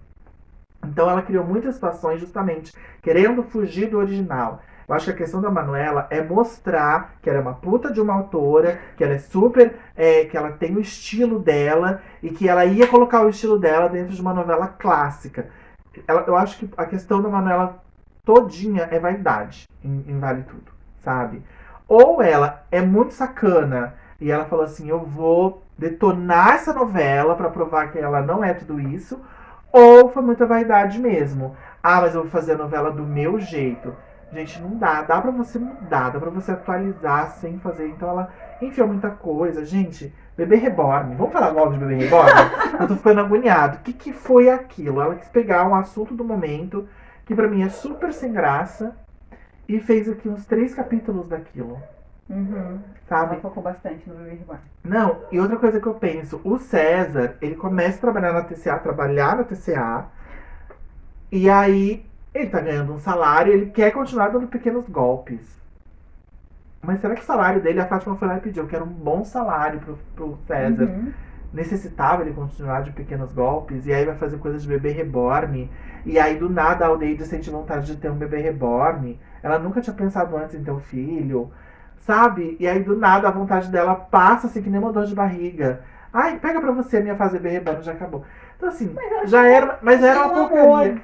Então ela criou muitas situações justamente querendo fugir do original. Eu acho que a questão da Manuela é mostrar que ela é uma puta de uma autora, que ela é super... que ela tem o estilo dela e que ela ia colocar o estilo dela dentro de uma novela clássica. Eu acho que a questão da Manuela todinha é vaidade em Vale Tudo, sabe? Ou ela é muito sacana e ela falou assim, eu vou detonar essa novela pra provar que ela não é tudo isso, ou foi muita vaidade mesmo. Mas eu vou fazer a novela do meu jeito. Gente, não dá. Dá pra você mudar, dá pra você atualizar sem fazer. Então ela enfiou muita coisa. Gente, Bebê Reborn. Vamos falar logo de Bebê Reborn? Eu tô ficando agoniado. O que foi aquilo? Ela quis pegar um assunto do momento, que pra mim é super sem graça, e fez aqui uns 3 capítulos daquilo. Sabe?
Ela focou bastante no Bebê Reborn.
Não, e outra coisa que eu penso, o César, ele começa a trabalhar na TCA, e aí ele tá ganhando um salário, ele quer continuar dando pequenos golpes. Mas será que o salário dele, a Fátima foi lá e pediu, que era um bom salário pro César. Necessitava ele continuar de pequenos golpes, e aí vai fazer coisas de bebê reborn, e aí do nada a Aldeide sente vontade de ter um bebê reborn. Ela nunca tinha pensado antes em ter um filho, sabe? E aí do nada a vontade dela passa assim que nem uma dor de barriga. Ai, pega pra você a minha fase bebê reborn, já acabou. Então assim, mas era uma porcaria.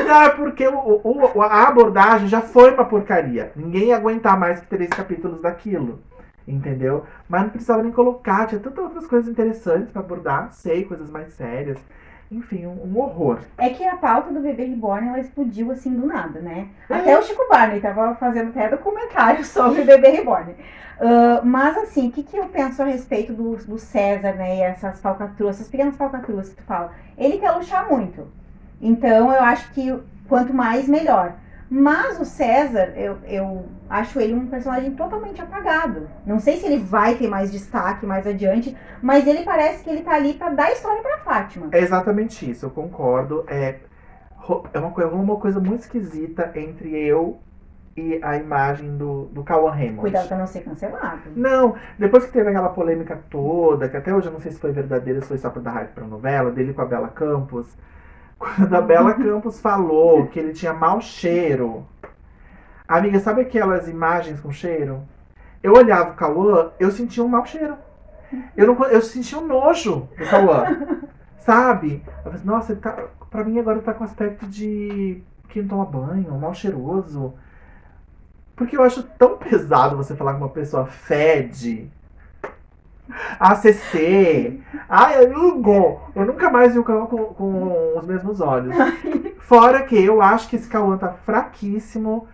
Não, é porque a abordagem já foi uma porcaria. Ninguém ia aguentar mais que 3 capítulos daquilo. Entendeu? Mas não precisava nem colocar. Tinha tantas outras coisas interessantes pra abordar. Não sei, coisas mais sérias. Enfim, um horror.
É que a pauta do Bebê Reborn, ela explodiu assim do nada, né? Até o Chico Barney tava fazendo até documentário sobre o Bebê Reborn. Mas assim, o que eu penso a respeito do César, né? E essas falcatruas, essas pequenas falcatruas que tu fala. Ele quer luxar muito. Então eu acho que quanto mais, melhor. Mas o César, eu acho ele um personagem totalmente apagado. Não sei se ele vai ter mais destaque mais adiante, mas ele parece que ele tá ali pra dar história pra Fátima.
É exatamente isso, eu concordo. É uma coisa muito esquisita entre eu e a imagem do Cauã Raymond.
Cuidado pra não ser cancelado.
Não, depois que teve aquela polêmica toda, que até hoje eu não sei se foi verdadeira, se foi só pra dar hype pra novela, dele com a Bela Campos. Quando a Bela Campos falou que ele tinha mau cheiro. Amiga, sabe aquelas imagens com cheiro? Eu olhava o Cauã, eu sentia um mau cheiro. Eu sentia um nojo do Cauã. Sabe? Eu falei, nossa, ele tá, pra mim agora tá com aspecto de quem não toma banho, mal cheiroso. Porque eu acho tão pesado você falar que uma pessoa fede. ACC. Ai, amigo, eu nunca mais vi o Cauã com os mesmos olhos. Fora que eu acho que esse Cauã tá fraquíssimo.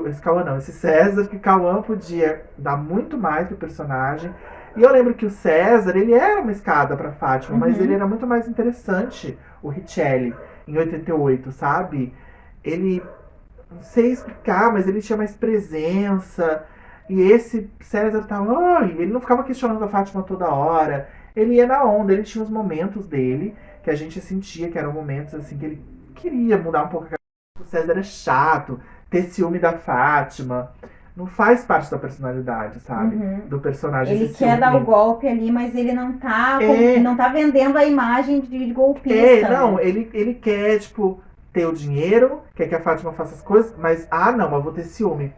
Esse Cauã não, esse César, que Cauã podia dar muito mais pro personagem. E eu lembro que o César, ele era uma escada pra Fátima, mas ele era muito mais interessante, o Richelli, em 88, sabe? Ele, não sei explicar, mas ele tinha mais presença. E esse César tava, ele não ficava questionando a Fátima toda hora. Ele ia na onda, ele tinha os momentos dele, que a gente sentia que eram momentos assim, que ele queria mudar um pouco. O César é chato, ter ciúme da Fátima. Não faz parte da personalidade, sabe? Do personagem.
Ele quer dar o golpe ali, mas ele não tá, não tá vendendo a imagem de golpista.
Não, ele quer, tipo, ter o dinheiro, quer que a Fátima faça as coisas, mas, não, eu vou ter ciúme.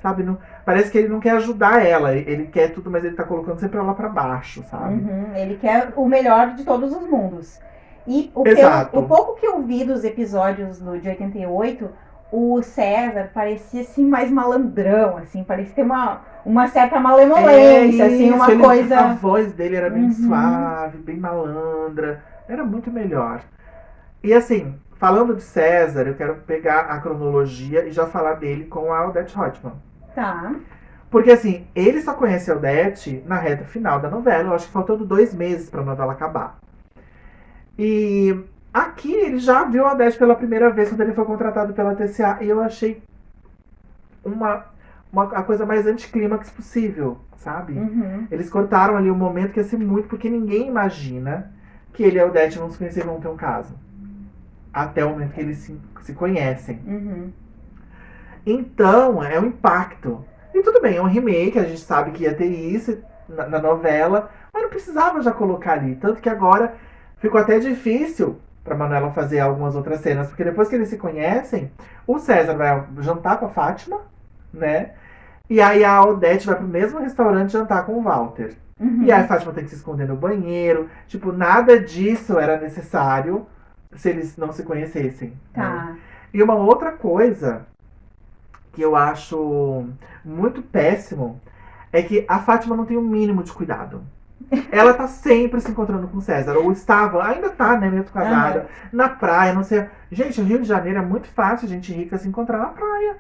Sabe? Não, parece que ele não quer ajudar ela, ele quer tudo, mas ele tá colocando sempre ela pra baixo, sabe?
Ele quer o melhor de todos os mundos. E o pouco que eu vi dos episódios de 88, o César parecia assim mais malandrão, assim, parecia ter uma certa malemolência, assim, uma coisa.
A voz dele era bem suave, bem malandra, era muito melhor. E assim, falando de César, eu quero pegar a cronologia e já falar dele com a Odete Roitman.
Tá.
Porque assim, ele só conhece a Odete na reta final da novela, eu acho que faltando 2 meses pra novela acabar. E aqui ele já viu a Odete pela primeira vez quando ele foi contratado pela TCA. E eu achei a coisa mais anticlímax possível, sabe? Eles cortaram ali um momento que ia ser muito, porque ninguém imagina que ele e a Odete vão se conhecer e vão ter um caso. Até o momento que eles se conhecem. Então, é um impacto. E tudo bem, é um remake, a gente sabe que ia ter isso na novela, mas não precisava já colocar ali. Tanto que agora ficou até difícil pra Manuela fazer algumas outras cenas, porque depois que eles se conhecem, o César vai jantar com a Fátima, né? E aí a Odete vai pro mesmo restaurante jantar com o Walter. E aí a Fátima tem que se esconder no banheiro. Tipo, nada disso era necessário se eles não se conhecessem.
Tá.
Né? E uma outra coisa que eu acho muito péssimo é que a Fátima não tem o mínimo de cuidado. Ela tá sempre se encontrando com o César. Ou estava, ainda tá, né, mesmo casada. Na praia, não sei. Gente, o Rio de Janeiro é muito fácil gente rica se encontrar na praia.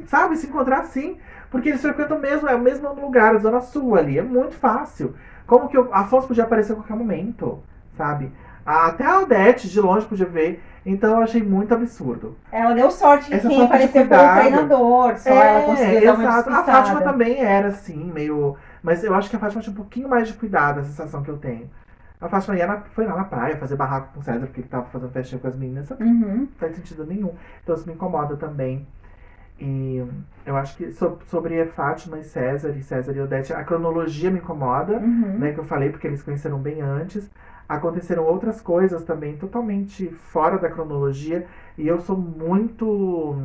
Sabe? Se encontrar assim. Porque eles frequentam mesmo, é o mesmo lugar, a Zona Sul ali. É muito fácil. Como que a Afonso podia aparecer a qualquer momento, sabe? Até a Odete de longe podia ver. Então eu achei muito absurdo.
Ela deu sorte que quem apareceu foi o treinador. Só ela conseguiu dar uma despistada.
A Fátima também era assim, meio... Mas eu acho que a Fátima tinha um pouquinho mais de cuidado, a sensação que eu tenho. A Fátima foi lá na praia fazer barraco com o César, porque ele tava fazendo festinha com as meninas. Não faz sentido nenhum. Então isso me incomoda também. E eu acho que sobre a Fátima e César e Odete, a cronologia me incomoda, né? Que eu falei, porque eles conheceram bem antes. Aconteceram outras coisas também totalmente fora da cronologia. E eu sou muito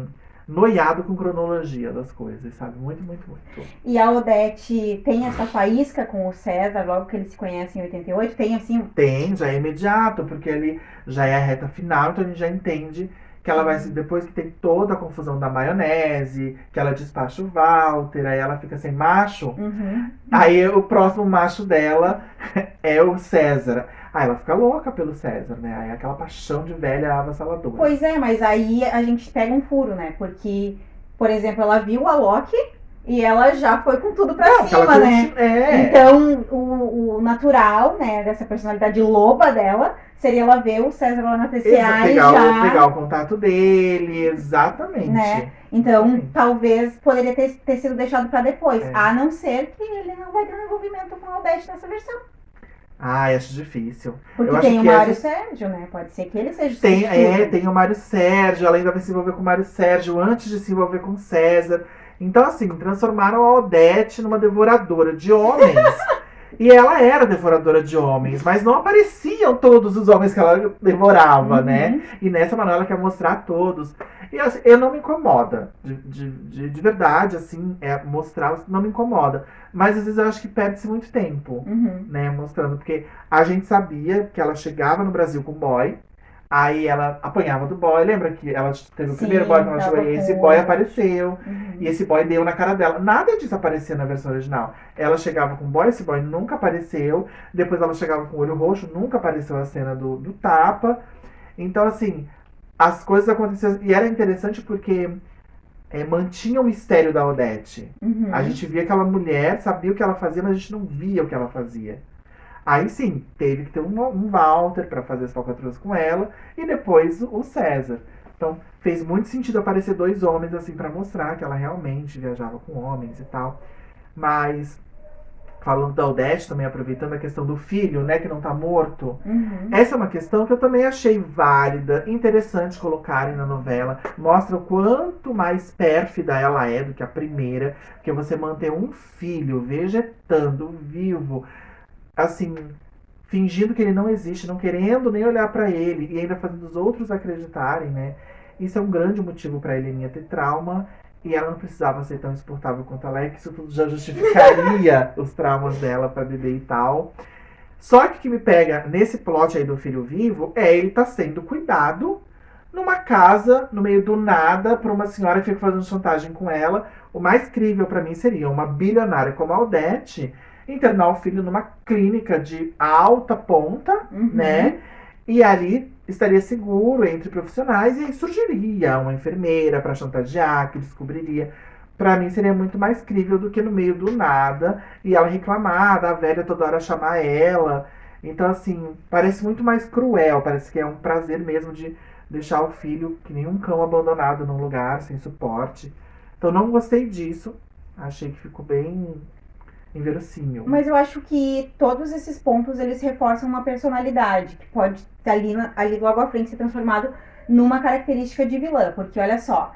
noiado com cronologia das coisas, sabe? Muito, muito, muito.
E a Odete tem essa faísca com o César, logo que eles se conhecem em 88? Tem assim?
Tem, já é imediato, porque ali já é a reta final, então a gente já entende Que ela vai, depois que tem toda a confusão da maionese, que ela despacha o Walter, aí ela fica sem macho. Aí o próximo macho dela é o César. Aí ela fica louca pelo César, né? Aí aquela paixão de velha avassaladora.
Pois é, mas aí a gente pega um furo, né? Porque, por exemplo, ela viu a Loki e ela já foi com tudo pra cima, né? Então, o natural, né, dessa personalidade loba dela, seria ela ver o César lá na TCA e já...
Pegar o contato dele, exatamente.
Né? Então, talvez poderia ter sido deixado pra depois. A não ser que ele não vai ter um envolvimento com a Aldete nessa versão.
Acho difícil.
Porque tem o Mário Sérgio, né? Pode ser que ele seja o
tem o Mário Sérgio. Ela ainda vai se envolver com o Mário Sérgio antes de se envolver com o César. Então, assim, transformaram a Aldete numa devoradora de homens. E ela era devoradora de homens, mas não apareciam todos os homens que ela devorava, né? E nessa maneira ela quer mostrar todos. E assim, eu não me incomoda, de verdade, assim, mostrar não me incomoda. Mas às vezes eu acho que perde-se muito tempo, né, mostrando. Porque a gente sabia que ela chegava no Brasil com boy, aí ela apanhava do boy. Lembra que ela teve o primeiro boy que ela chegou e esse boy apareceu. E esse boy deu na cara dela. Nada disso aparecia na versão original. Ela chegava com o boy, esse boy nunca apareceu. Depois ela chegava com o olho roxo, nunca apareceu a cena do tapa. Então, assim, as coisas aconteciam. E era interessante porque mantinha o mistério da Odete. A gente via aquela mulher, sabia o que ela fazia, mas a gente não via o que ela fazia. Aí sim, teve que ter um Walter pra fazer as falcatruas com ela. E depois o César. Então, fez muito sentido aparecer dois homens, assim, pra mostrar que ela realmente viajava com homens e tal. Mas, falando da Odete, também aproveitando a questão do filho, né, que não tá morto. Essa é uma questão que eu também achei válida, interessante colocarem na novela. Mostra o quanto mais pérfida ela é do que a primeira. Porque você manter um filho vegetando, vivo, assim, fingindo que ele não existe, não querendo nem olhar pra ele e ainda fazendo os outros acreditarem, né? Isso é um grande motivo pra Heleninha ter trauma e ela não precisava ser tão insuportável quanto ela é, que isso tudo já justificaria os traumas dela pra bebê e tal. Só que o que me pega nesse plot aí do filho vivo é ele tá sendo cuidado numa casa, no meio do nada, por uma senhora que fica fazendo chantagem com ela. O mais crível pra mim seria uma bilionária como a Odete internar o filho numa clínica de alta ponta, né? E ali estaria seguro entre profissionais e aí surgiria uma enfermeira para chantagear, que descobriria. Pra mim seria muito mais crível do que no meio do nada e ela reclamar, a velha toda hora chamar ela. Então, assim, parece muito mais cruel, parece que é um prazer mesmo de deixar o filho que nem um cão abandonado num lugar sem suporte. Então, não gostei disso. Achei que ficou bem inverossímil.
Mas eu acho que todos esses pontos, eles reforçam uma personalidade que pode ali logo à frente ser transformado numa característica de vilã. Porque, olha só,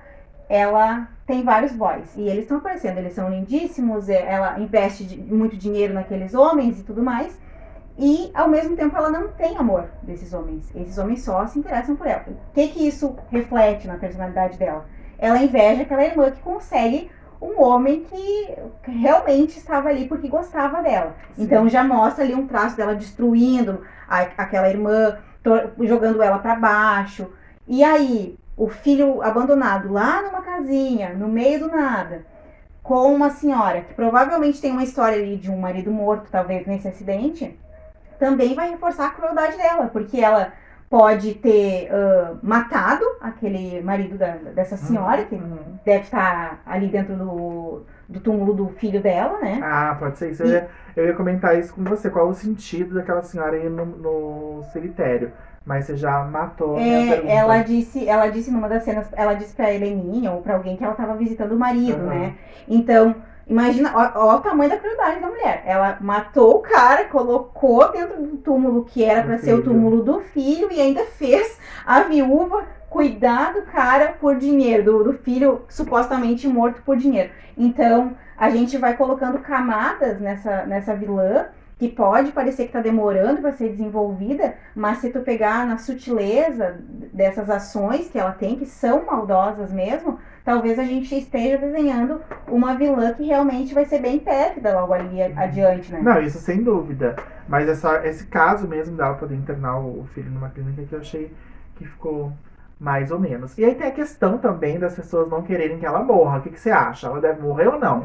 ela tem vários boys e eles estão aparecendo, eles são lindíssimos, ela investe muito dinheiro naqueles homens e tudo mais. E, ao mesmo tempo, ela não tem amor desses homens. Esses homens só se interessam por ela. O que isso reflete na personalidade dela? Ela inveja aquela irmã que consegue um homem que realmente estava ali porque gostava dela. Sim. Então já mostra ali um traço dela destruindo aquela irmã, jogando ela para baixo. E aí, o filho abandonado lá numa casinha, no meio do nada, com uma senhora que provavelmente tem uma história ali de um marido morto, talvez nesse acidente, também vai reforçar a crueldade dela, porque ela pode ter matado aquele marido dessa senhora, que deve estar ali dentro do túmulo do filho dela, né?
Ah, pode ser isso. Eu ia comentar isso com você. Qual o sentido daquela senhora ir no cemitério? Mas você já matou a minha pergunta.
Ela disse numa das cenas, ela disse pra Heleninha ou pra alguém que ela tava visitando o marido, né? Então, imagina, ó o tamanho da crueldade da mulher. Ela matou o cara, colocou dentro do túmulo que era pra ser o túmulo do filho e ainda fez a viúva cuidar do cara por dinheiro, do filho supostamente morto por dinheiro. Então, a gente vai colocando camadas nessa vilã, que pode parecer que tá demorando para ser desenvolvida, mas se tu pegar na sutileza dessas ações que ela tem, que são maldosas mesmo, talvez a gente esteja desenhando uma vilã que realmente vai ser bem pérfida logo ali adiante, né?
Não, isso sem dúvida. Mas esse caso mesmo dela poder internar o filho numa clínica que eu achei que ficou mais ou menos. E aí tem a questão também das pessoas não quererem que ela morra. O que você acha? Ela deve morrer ou não?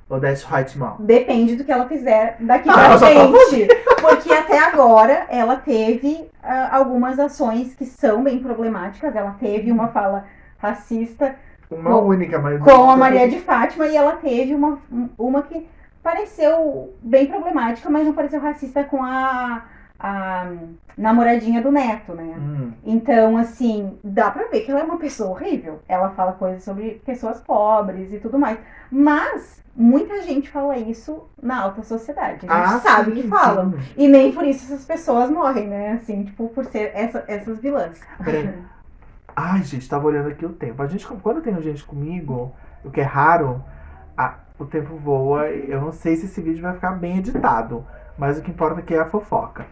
Odete Reutemann.
Depende do que ela fizer daqui pra frente. Porque até agora ela teve algumas ações que são bem problemáticas. Ela teve uma fala racista
única, mas
com a Maria de Fátima, e ela teve uma que pareceu bem problemática, mas não pareceu racista com a namoradinha do Neto, né? Então, assim, dá pra ver que ela é uma pessoa horrível. Ela fala coisas sobre pessoas pobres e tudo mais. Mas muita gente fala isso na alta sociedade. A gente sabe que falam. Sim. E nem por isso essas pessoas morrem, né? Assim, tipo, por ser essas vilãs.
Ai, gente, tava olhando aqui o tempo. Quando tem gente comigo, o que é raro, o tempo voa. Eu não sei se esse vídeo vai ficar bem editado, mas o que importa aqui é a fofoca.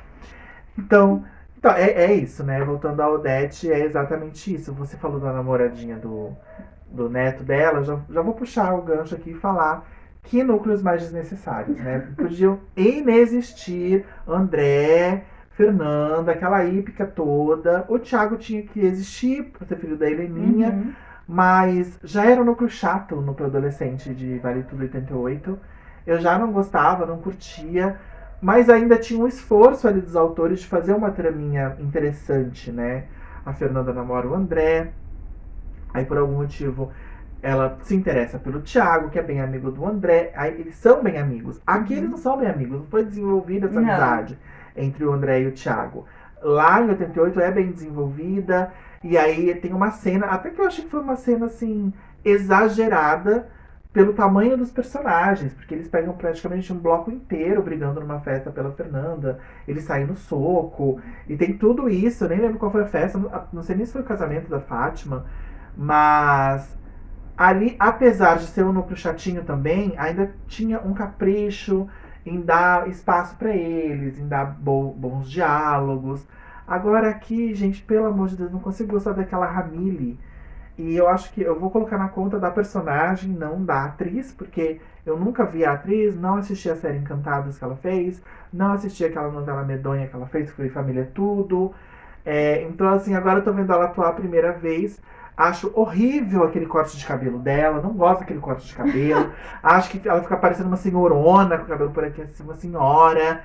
Então é isso, né? Voltando à Odete, é exatamente isso. Você falou da namoradinha do neto dela, já vou puxar o gancho aqui e falar que núcleos mais desnecessários, né? Podiam inexistir André, Fernanda, aquela hípica toda. O Thiago tinha que existir para ser filho da Heleninha, mas já era um núcleo chato, o núcleo adolescente de Vale Tudo 88. Eu já não gostava, não curtia, mas ainda tinha um esforço ali dos autores de fazer uma traminha interessante, né? A Fernanda namora o André, aí por algum motivo ela se interessa pelo Thiago, que é bem amigo do André, aí eles são bem amigos. Aqui eles não são bem amigos, não foi desenvolvida essa amizade entre o André e o Thiago. Lá em 88 é bem desenvolvida, e aí tem uma cena, até que eu achei que foi uma cena assim, exagerada pelo tamanho dos personagens, porque eles pegam praticamente um bloco inteiro brigando numa festa pela Fernanda, eles saem no soco, e tem tudo isso, eu nem lembro qual foi a festa, não sei nem se foi o casamento da Fátima, mas ali, apesar de ser um núcleo chatinho também, ainda tinha um capricho em dar espaço para eles, em dar bons diálogos. Agora aqui, gente, pelo amor de Deus, não consigo gostar daquela Ramile. E eu acho que eu vou colocar na conta da personagem, não da atriz, porque eu nunca vi a atriz, não assisti a série Encantados que ela fez, não assisti aquela novela medonha que ela fez, que foi Família Tudo. Então, assim, agora eu tô vendo ela atuar a primeira vez. Acho horrível aquele corte de cabelo dela, não gosto daquele corte de cabelo. Acho que ela fica parecendo uma senhorona, com o cabelo por aqui assim, uma senhora.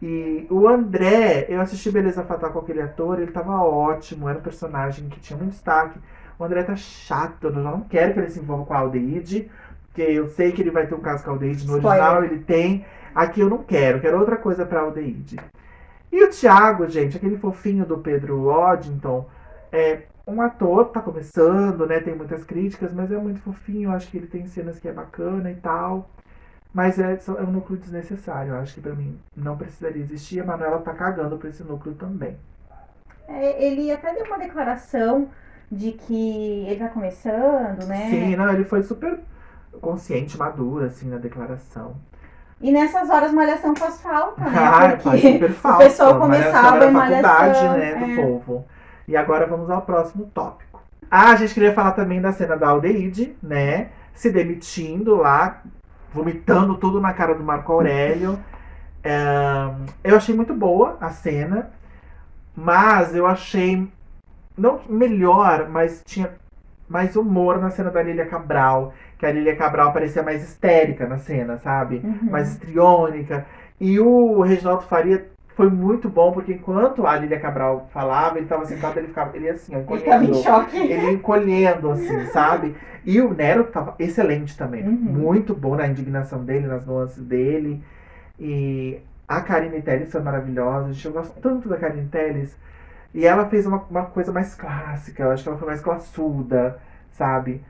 E o André, eu assisti Beleza Fatal com aquele ator, ele tava ótimo, era um personagem que tinha muito destaque. O André tá chato, eu não quero que ele se envolva com a Aldeide, porque eu sei que ele vai ter um caso com a Aldeide, no original ele tem. Aqui eu não quero outra coisa pra Aldeide. E o Thiago, gente, aquele fofinho do Pedro Waddington, um ator, tá começando, né, tem muitas críticas, mas é muito fofinho, eu acho que ele tem cenas que é bacana e tal. Mas é um núcleo desnecessário, eu acho que pra mim não precisaria existir, a Manuela tá cagando pra esse núcleo também.
Ele até deu uma declaração de que ele tá começando, né?
Sim, não, ele foi super consciente, maduro, assim, na declaração.
E nessas horas Malhação faz falta, né?
Faz super falta.
O pessoal começava a Malhação,
né, do povo. E agora vamos ao próximo tópico. A gente queria falar também da cena da Aldeide, né? Se demitindo lá, vomitando tudo na cara do Marco Aurélio. Eu achei muito boa a cena, mas eu achei, não melhor, mas tinha mais humor na cena da Lília Cabral. Que a Lília Cabral parecia mais histérica na cena, sabe? Mais histriônica. E o Reginaldo Faria foi muito bom, porque enquanto a Lília Cabral falava, ele tava sentado, ele assim, ó, encolhendo.
Ele tava em choque.
Ele encolhendo, assim, sabe? E o Nero tava excelente também. Muito bom na indignação dele, nas nuances dele. E a Karine Telles foi maravilhosa. Eu gosto tanto da Karine Telles. E ela fez uma coisa mais clássica. Eu acho que ela foi mais classuda, sabe?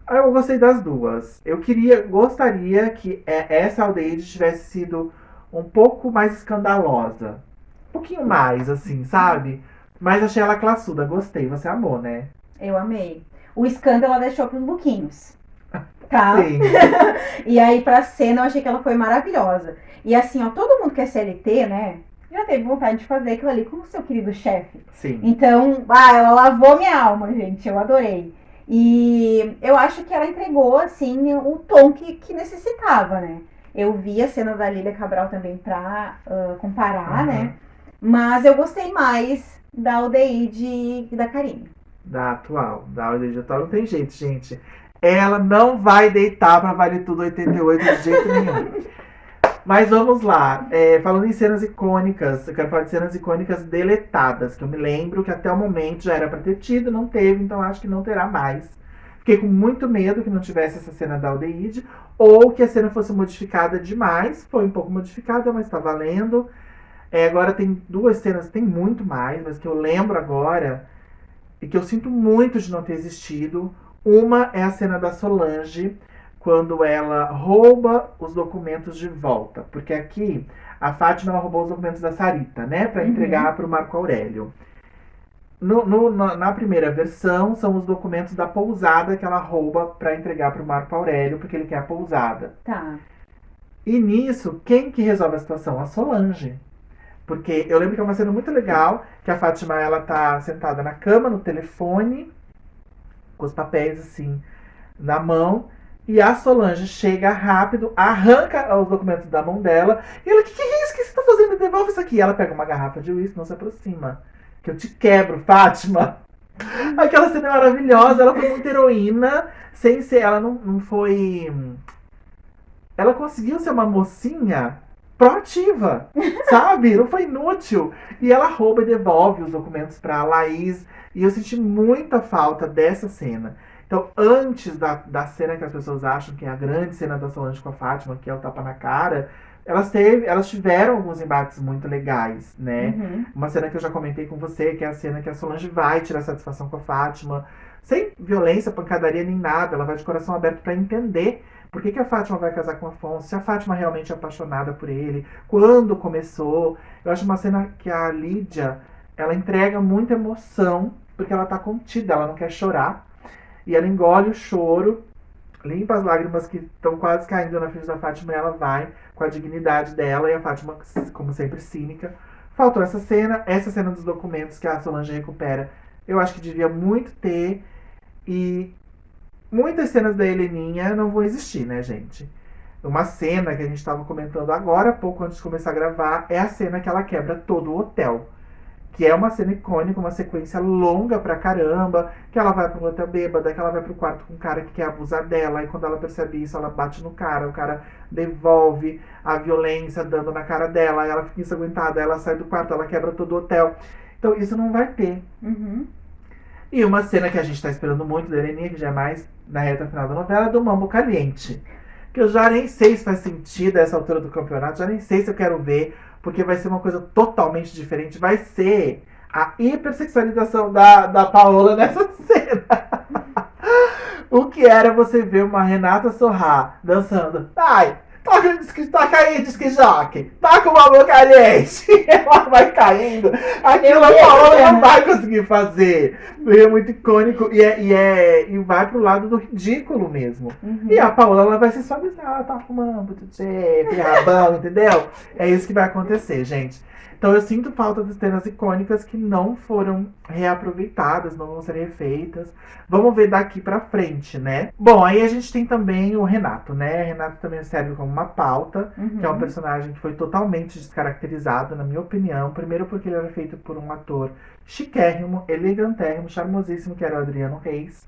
Eu gostei das duas. Eu gostaria que essa Aldeide tivesse sido um pouco mais escandalosa. Um pouquinho mais, assim, sabe? Mas achei ela classuda. Gostei. Você amou, né?
Eu amei. O escândalo ela deixou pros Luquinhos. Tá?
Sim.
E aí pra cena eu achei que ela foi maravilhosa. E assim, ó, todo mundo que é CLT, né? Já teve vontade de fazer aquilo ali com o seu querido chefe.
Sim.
Então, ela lavou minha alma, gente. Eu adorei. E eu acho que ela entregou, assim, o tom que necessitava, né? Eu vi a cena da Lília Cabral também pra comparar, né? Mas eu gostei mais da Aldeide e da Karine.
Da atual, da Audrey atual não tem jeito, gente. Ela não vai deitar pra Vale Tudo 88 de jeito nenhum. Mas vamos lá. Falando em cenas icônicas, eu quero falar de cenas icônicas deletadas, que eu me lembro que até o momento já era pra ter tido, não teve, então acho que não terá mais. Fiquei com muito medo que não tivesse essa cena da Aldeide, ou que a cena fosse modificada demais. Foi um pouco modificada, mas tá valendo. Agora tem duas cenas, tem muito mais, mas que eu lembro agora e que eu sinto muito de não ter existido. Uma é a cena da Solange, quando ela rouba os documentos de volta. Porque aqui a Fátima ela roubou os documentos da Sarita, né? Pra entregar pro Marco Aurélio. Na primeira versão, são os documentos da pousada que ela rouba pra entregar pro Marco Aurélio, porque ele quer a pousada.
Tá.
E nisso, quem que resolve a situação? A Solange. Porque eu lembro que é uma cena muito legal, que a Fátima, ela tá sentada na cama, no telefone, com os papéis, assim, na mão. E a Solange chega rápido, arranca os documentos da mão dela. E ela, que é isso? O que você tá fazendo? Devolve isso aqui. E ela pega uma garrafa de uísque, não se aproxima. Que eu te quebro, Fátima. Aquela cena é maravilhosa. Ela foi muito heroína, sem ser... Ela não foi... Ela conseguiu ser uma mocinha proativa, sabe? Não foi inútil. E ela rouba e devolve os documentos pra Laís. E eu senti muita falta dessa cena. Então, antes da cena que as pessoas acham que é a grande cena da Solange com a Fátima, que é o tapa na cara, elas tiveram alguns embates muito legais, né?
Uhum.
Uma cena que eu já comentei com você, que é a cena que a Solange vai tirar satisfação com a Fátima, sem violência, pancadaria, nem nada. Ela vai de coração aberto pra entender por que a Fátima vai casar com o Afonso, se a Fátima realmente é apaixonada por ele, quando começou. Eu acho uma cena que a Lídia, ela entrega muita emoção, porque ela tá contida, ela não quer chorar. E ela engole o choro, limpa as lágrimas que estão quase caindo na frente da Fátima e ela vai com a dignidade dela. E a Fátima, como sempre, cínica. Faltou essa cena dos documentos que a Solange recupera. Eu acho que devia muito ter. E muitas cenas da Heleninha não vão existir, né, gente? Uma cena que a gente estava comentando agora, pouco antes de começar a gravar, é a cena que ela quebra todo o hotel. Que é uma cena icônica, uma sequência longa pra caramba, que ela vai pro hotel bêbada, que ela vai pro quarto com um cara que quer abusar dela, e quando ela percebe isso, ela bate no cara, o cara devolve a violência dando na cara dela, ela fica ensanguentada, ela sai do quarto, ela quebra todo o hotel. Então isso não vai ter.
Uhum.
E uma cena que a gente tá esperando muito da Heleninha, que já é mais na reta final da novela, é do Mambo Caliente. Que eu já nem sei se faz sentido a essa altura do campeonato, já nem sei se eu quero ver, porque vai ser uma coisa totalmente diferente. Vai ser a hipersexualização da Paola nessa cena. O que era você ver uma Renata Sorrah dançando. Ai, toca aí, disque jockey. Toca uma boca caliente. Ela vai caindo. Aquilo a Paola não vai conseguir fazer. É muito icônico. E vai pro lado do ridículo mesmo.
Uhum.
E a Paola, ela vai se suavizar. Ela tá arrumando, rabão, entendeu? É isso que vai acontecer, gente. Então eu sinto falta das cenas icônicas que não foram reaproveitadas, não vão ser refeitas. Vamos ver daqui pra frente, né? Bom, aí a gente tem também o Renato, né? O Renato também serve como uma pauta, que é um personagem que foi totalmente descaracterizado, na minha opinião. Primeiro porque ele era feito por um ator chiquérrimo, elegantérrimo, charmosíssimo, que era o Adriano Reis.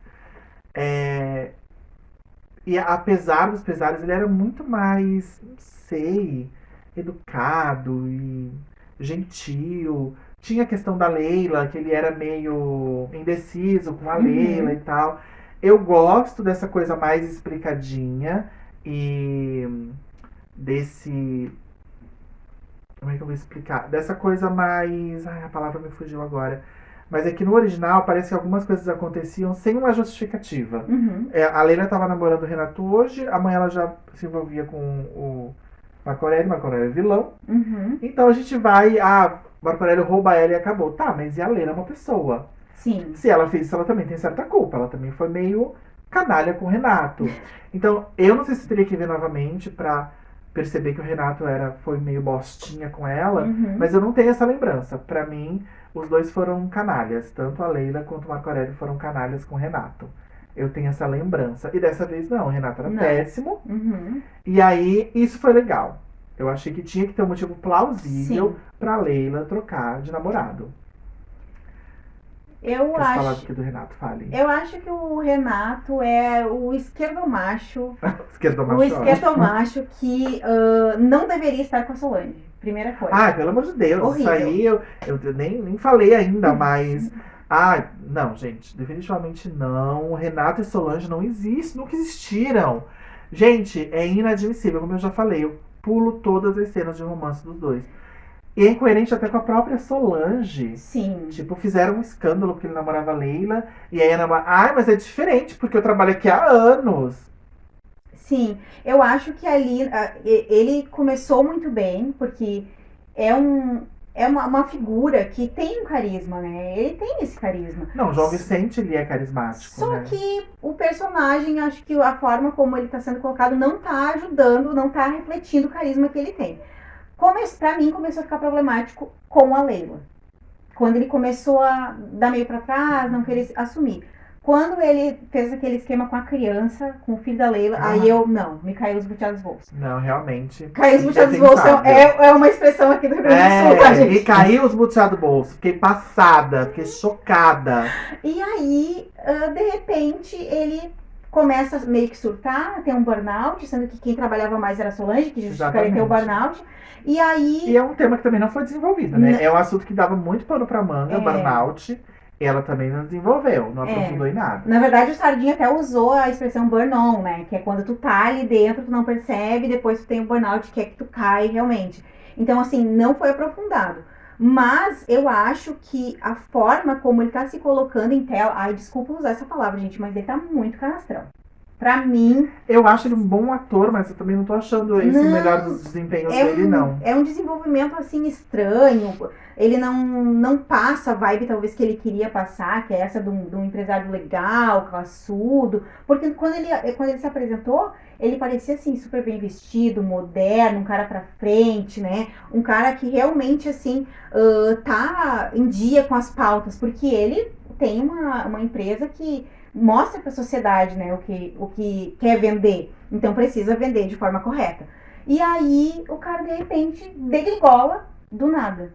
E apesar dos pesares, ele era muito mais, não sei, educado e gentil. Tinha a questão da Leila, que ele era meio indeciso com a Leila e tal. Eu gosto dessa coisa mais explicadinha e desse... Como é que eu vou explicar? Dessa coisa mais... Ai, a palavra me fugiu agora. Mas é que no original parece que algumas coisas aconteciam sem uma justificativa. A Leila estava namorando o Renato hoje, amanhã ela já se envolvia com o Marco Aurélio é vilão. Então a gente vai... Marco Aurélio rouba ela e acabou. Tá, mas e a Leila é uma pessoa.
Sim.
Se ela fez isso, ela também tem certa culpa. Ela também foi meio canalha com o Renato. Então, eu não sei se teria que ver novamente pra perceber que o Renato foi meio bostinha com ela. Mas eu não tenho essa lembrança. Pra mim, os dois foram canalhas. Tanto a Leila quanto o Marco Aurélio foram canalhas com o Renato. Eu tenho essa lembrança. E dessa vez não, o Renato era péssimo. E aí, isso foi legal. Eu achei que tinha que ter um motivo plausível pra Leila trocar de namorado.
Eu
Quer falar do
acho,
que do Renato? Fale.
eu acho que o Renato é o esquerdomacho,
Esquerdo
o
macho.
esquerdomacho que não deveria estar com a Solange. Primeira coisa.
Ai, pelo amor de Deus, isso
Horrível.
aí eu nem falei ainda, mas. Ai, não, gente, definitivamente não. Renato e Solange não existem, nunca existiram. Gente, é inadmissível, como eu já falei, eu pulo todas as cenas de romance dos dois. E é incoerente até com a própria Solange.
Sim.
Tipo, fizeram um escândalo porque ele namorava a Leila. E aí a namorada. Ai, mas é diferente, porque eu trabalho aqui há anos.
Sim, eu acho que ali ele começou muito bem, porque é uma figura que tem um carisma, né? Ele tem esse carisma.
Não, João Vicente, ele é carismático,
Só
né?
que o personagem, acho que a forma como ele está sendo colocado não está ajudando, não está refletindo o carisma que ele tem. Pra mim, começou a ficar problemático com a Leila. Quando ele começou a dar meio pra trás, não querer assumir. Quando ele fez aquele esquema com a criança, com o filho da Leila, aí me caiu os buteados dos bolsos.
Não, realmente.
Caiu os buteados dos bolsos é uma expressão aqui do Rio Grande do Sul, tá, gente?
E caiu os buteados do bolso. Fiquei passada, fiquei chocada.
E aí, de repente, ele começa a meio que surtar, tem um burnout, sendo que quem trabalhava mais era a Solange, que justificaria ter o burnout. E aí.
E é um tema que também não foi desenvolvido, né? É um assunto que dava muito pano pra manga, o burnout. Ela também não desenvolveu, não aprofundou em nada.
Na verdade, o Sardinha até usou a expressão burn-on, né? Que é quando tu tá ali dentro, tu não percebe, depois tu tem o burnout, que é que tu cai realmente. Então, assim, não foi aprofundado. Mas eu acho que a forma como ele tá se colocando em tela... Ai, desculpa usar essa palavra, gente, mas ele tá muito canastrão. Pra mim...
Eu acho ele um bom ator, mas eu também não tô achando esse o melhor dos desempenhos dele, não.
É um desenvolvimento, assim, estranho. Ele não passa a vibe, talvez, que ele queria passar, que é essa de um empresário legal, classudo. Porque quando ele se apresentou, ele parecia, assim, super bem vestido, moderno, um cara pra frente, né? Um cara que realmente, assim, tá em dia com as pautas. Porque ele tem uma empresa que mostra para a sociedade, né, o que quer vender. Então precisa vender de forma correta. E aí o cara de repente degringola do nada.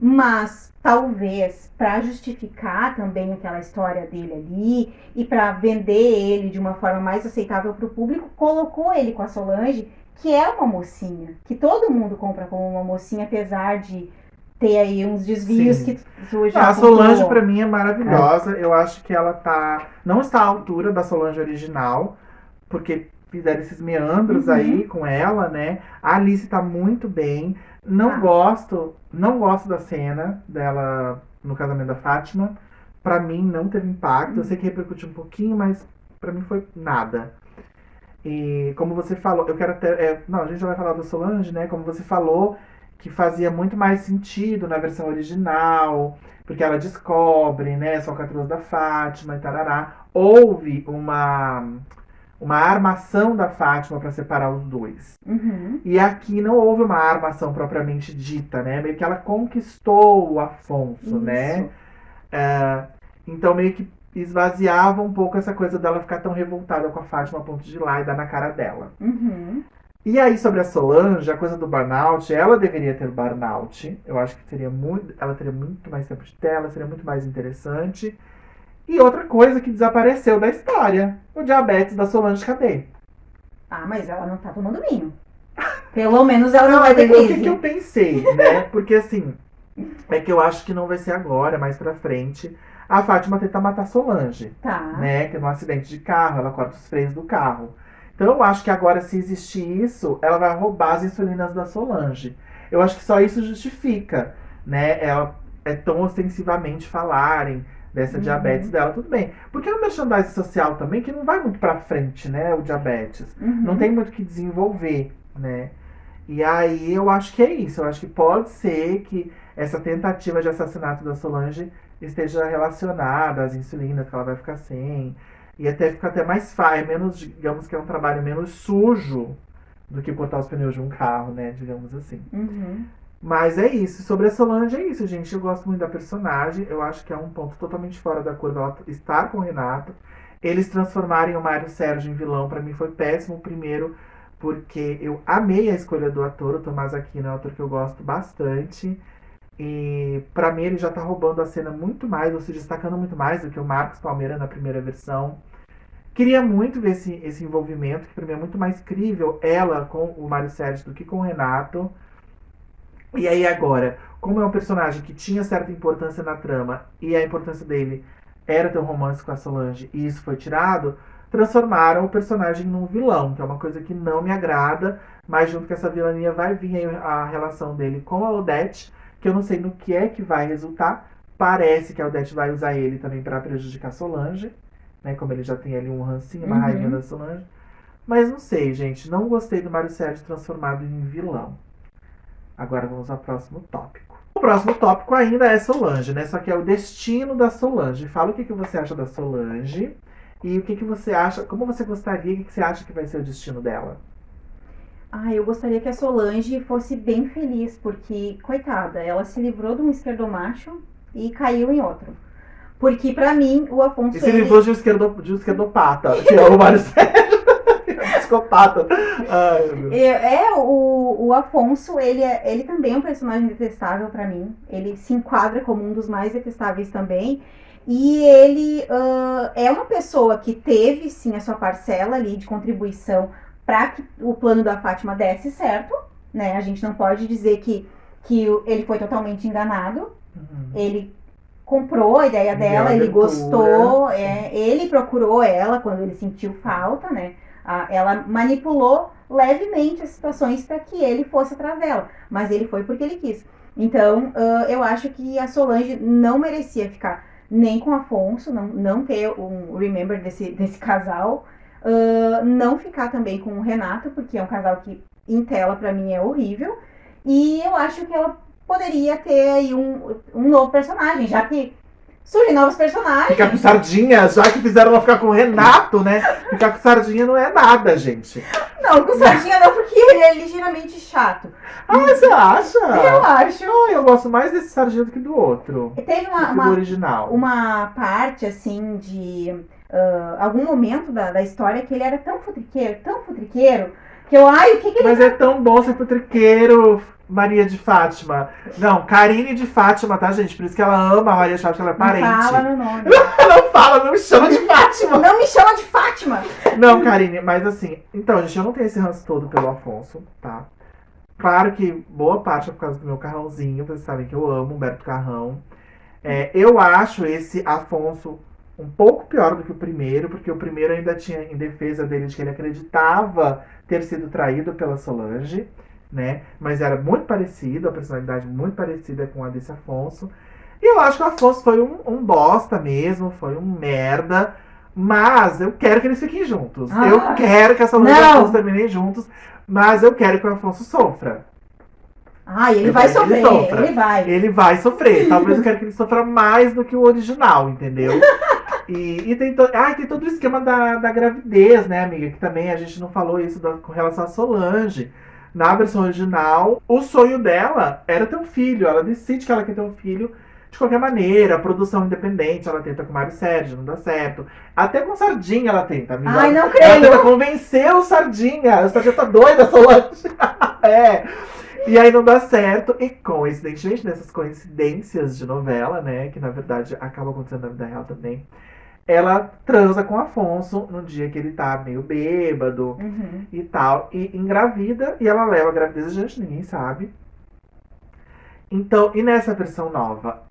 Mas talvez para justificar também aquela história dele ali e para vender ele de uma forma mais aceitável para o público, colocou ele com a Solange, que é uma mocinha, que todo mundo compra como uma mocinha, apesar de ter aí uns desvios. Sim. Que tu já
a Solange pra mim é maravilhosa. Eu acho que ela não está à altura da Solange original, porque fizeram esses meandros aí com ela, né? A Alice tá muito bem. Não gosto da cena dela no casamento da Fátima. Pra mim não teve impacto. Eu sei que repercutiu um pouquinho, mas pra mim foi nada. E como você falou, eu quero até... não, a gente já vai falar da Solange, né? Como você falou, que fazia muito mais sentido na versão original, porque ela descobre, né, só catroas da Fátima e tarará. Houve uma armação da Fátima para separar os dois. E aqui não houve uma armação propriamente dita, né? Meio que ela conquistou o Afonso, né? Então meio que esvaziava um pouco essa coisa dela ficar tão revoltada com a Fátima a ponto de ir lá e dar na cara dela. E aí, sobre a Solange, a coisa do burnout, ela deveria ter burnout. Eu acho que ela teria muito mais tempo de tela, seria muito mais interessante. E outra coisa que desapareceu da história, o diabetes da Solange, cadê?
Mas ela não tá tomando vinho. Pelo menos ela não vai ter crise.
O que eu pensei, né? Porque assim, é que eu acho que não vai ser agora, mais pra frente. A Fátima tenta matar a Solange, né? Que num acidente de carro, ela corta os freios do carro. Então eu acho que agora, se existir isso, ela vai roubar as insulinas da Solange. Eu acho que só isso justifica, né? Ela tão ostensivamente falarem dessa diabetes dela, tudo bem. Porque é um merchandising social também que não vai muito pra frente, né? O diabetes. Não tem muito o que desenvolver, né? E aí eu acho que é isso. Eu acho que pode ser que essa tentativa de assassinato da Solange esteja relacionada às insulinas que ela vai ficar sem. E até fica até mais fácil, menos, digamos que é um trabalho menos sujo do que cortar os pneus de um carro, né? Digamos assim. Mas é isso. Sobre a Solange é isso, gente. Eu gosto muito da personagem. Eu acho que é um ponto totalmente fora da curva ela estar com o Renato. Eles transformarem o Mário Sérgio em vilão, pra mim foi péssimo. Primeiro, porque eu amei a escolha do ator. O Tomás Aquino é um ator que eu gosto bastante. E pra mim ele já tá roubando a cena muito mais, ou se destacando muito mais do que o Marcos Palmeira na primeira versão. Queria muito ver esse envolvimento, que pra mim é muito mais crível ela com o Mário Sérgio do que com o Renato. E aí agora, como é um personagem que tinha certa importância na trama, e a importância dele era ter um romance com a Solange, e isso foi tirado, transformaram o personagem num vilão, que é uma coisa que não me agrada, mas junto com essa vilania vai vir a relação dele com a Odete, que eu não sei no que é que vai resultar. Parece que a Odete vai usar ele também para prejudicar a Solange, né? Como ele já tem ali um rancinho, uma raivinha da Solange. Mas não sei, gente. Não gostei do Mário Sérgio transformado em vilão. Agora vamos ao próximo tópico. O próximo tópico ainda é Solange, né? Só que é o destino da Solange. Fala o que você acha da Solange e o que você acha, como você gostaria, o que você acha que vai ser o destino dela.
Eu gostaria que a Solange fosse bem feliz, porque, coitada, ela se livrou de um esquerdomacho e caiu em outro. Porque, pra mim, o Afonso...
E se livrou de um esquerdopata, que é o Mário Sérgio. Psicopata. Ai, meu Deus.
O Afonso, ele também é um personagem detestável pra mim. Ele se enquadra como um dos mais detestáveis também. E ele é uma pessoa que teve, sim, a sua parcela ali de contribuição para que o plano da Fátima desse certo, né? A gente não pode dizer que ele foi totalmente enganado. Ele comprou a ideia dela, ele gostou, ele procurou ela quando ele sentiu falta, né? Ela manipulou levemente as situações para que ele fosse atrás dela, mas ele foi porque ele quis. Então, eu acho que a Solange não merecia ficar nem com o Afonso, não ter um remember desse casal, não ficar também com o Renato, porque é um casal que em tela pra mim é horrível, e eu acho que ela poderia ter aí um novo personagem, já que surgem novos personagens.
Ficar com Sardinha, já que fizeram ela ficar com o Renato, né? Ficar com Sardinha não é nada, gente.
Não, com Sardinha não, porque ele é ligeiramente chato.
Você acha?
Eu acho.
Eu gosto mais desse Sardinha do que do outro.
Teve
do original.
Uma parte, assim, de algum momento da história que ele era tão futriqueiro, que o que ele...
Mas é tão bom ser futriqueiro, Maria de Fátima. Não, Karine de Fátima, tá, gente? Por isso que ela ama a Maria de Fátima, ela é parente.
Não fala meu nome.
Não fala, não me chama de Fátima.
Não me chama de Fátima.
Não, Karine, mas assim... Então, gente, eu não tenho esse ranço todo pelo Afonso, tá? Claro que boa parte é por causa do meu carrãozinho. Vocês sabem que eu amo Humberto Carrão. Eu acho esse Afonso um pouco pior do que o primeiro, porque o primeiro ainda tinha em defesa dele de que ele acreditava ter sido traído pela Solange, né? Mas era muito parecido, a personalidade muito parecida com a desse Afonso. E eu acho que o Afonso foi um bosta mesmo, foi um merda. Mas eu quero que eles fiquem juntos. Eu quero que a Solange e o Afonso terminem juntos, mas eu quero que o Afonso sofra.
Ele vai sofrer,
Ele vai sofrer. Talvez eu quero que ele sofra mais do que o original, entendeu? E tem todo o esquema da gravidez, né, amiga? Que também a gente não falou isso com relação a Solange. Na versão original, o sonho dela era ter um filho. Ela decide que ela quer ter um filho de qualquer maneira. Produção independente, ela tenta com o Mário Sérgio, não dá certo. Até com Sardinha ela tenta, amiga.
Não creio.
Ela tenta convencer o Sardinha. O Sardinha tá doida, Solange. E aí não dá certo, e coincidentemente, nessas coincidências de novela, né, que na verdade acaba acontecendo na vida real também, ela transa com o Afonso no dia que ele tá meio bêbado e tal, e engravida, e ela leva a gravidez adiante, ninguém sabe. Então, e nessa versão nova,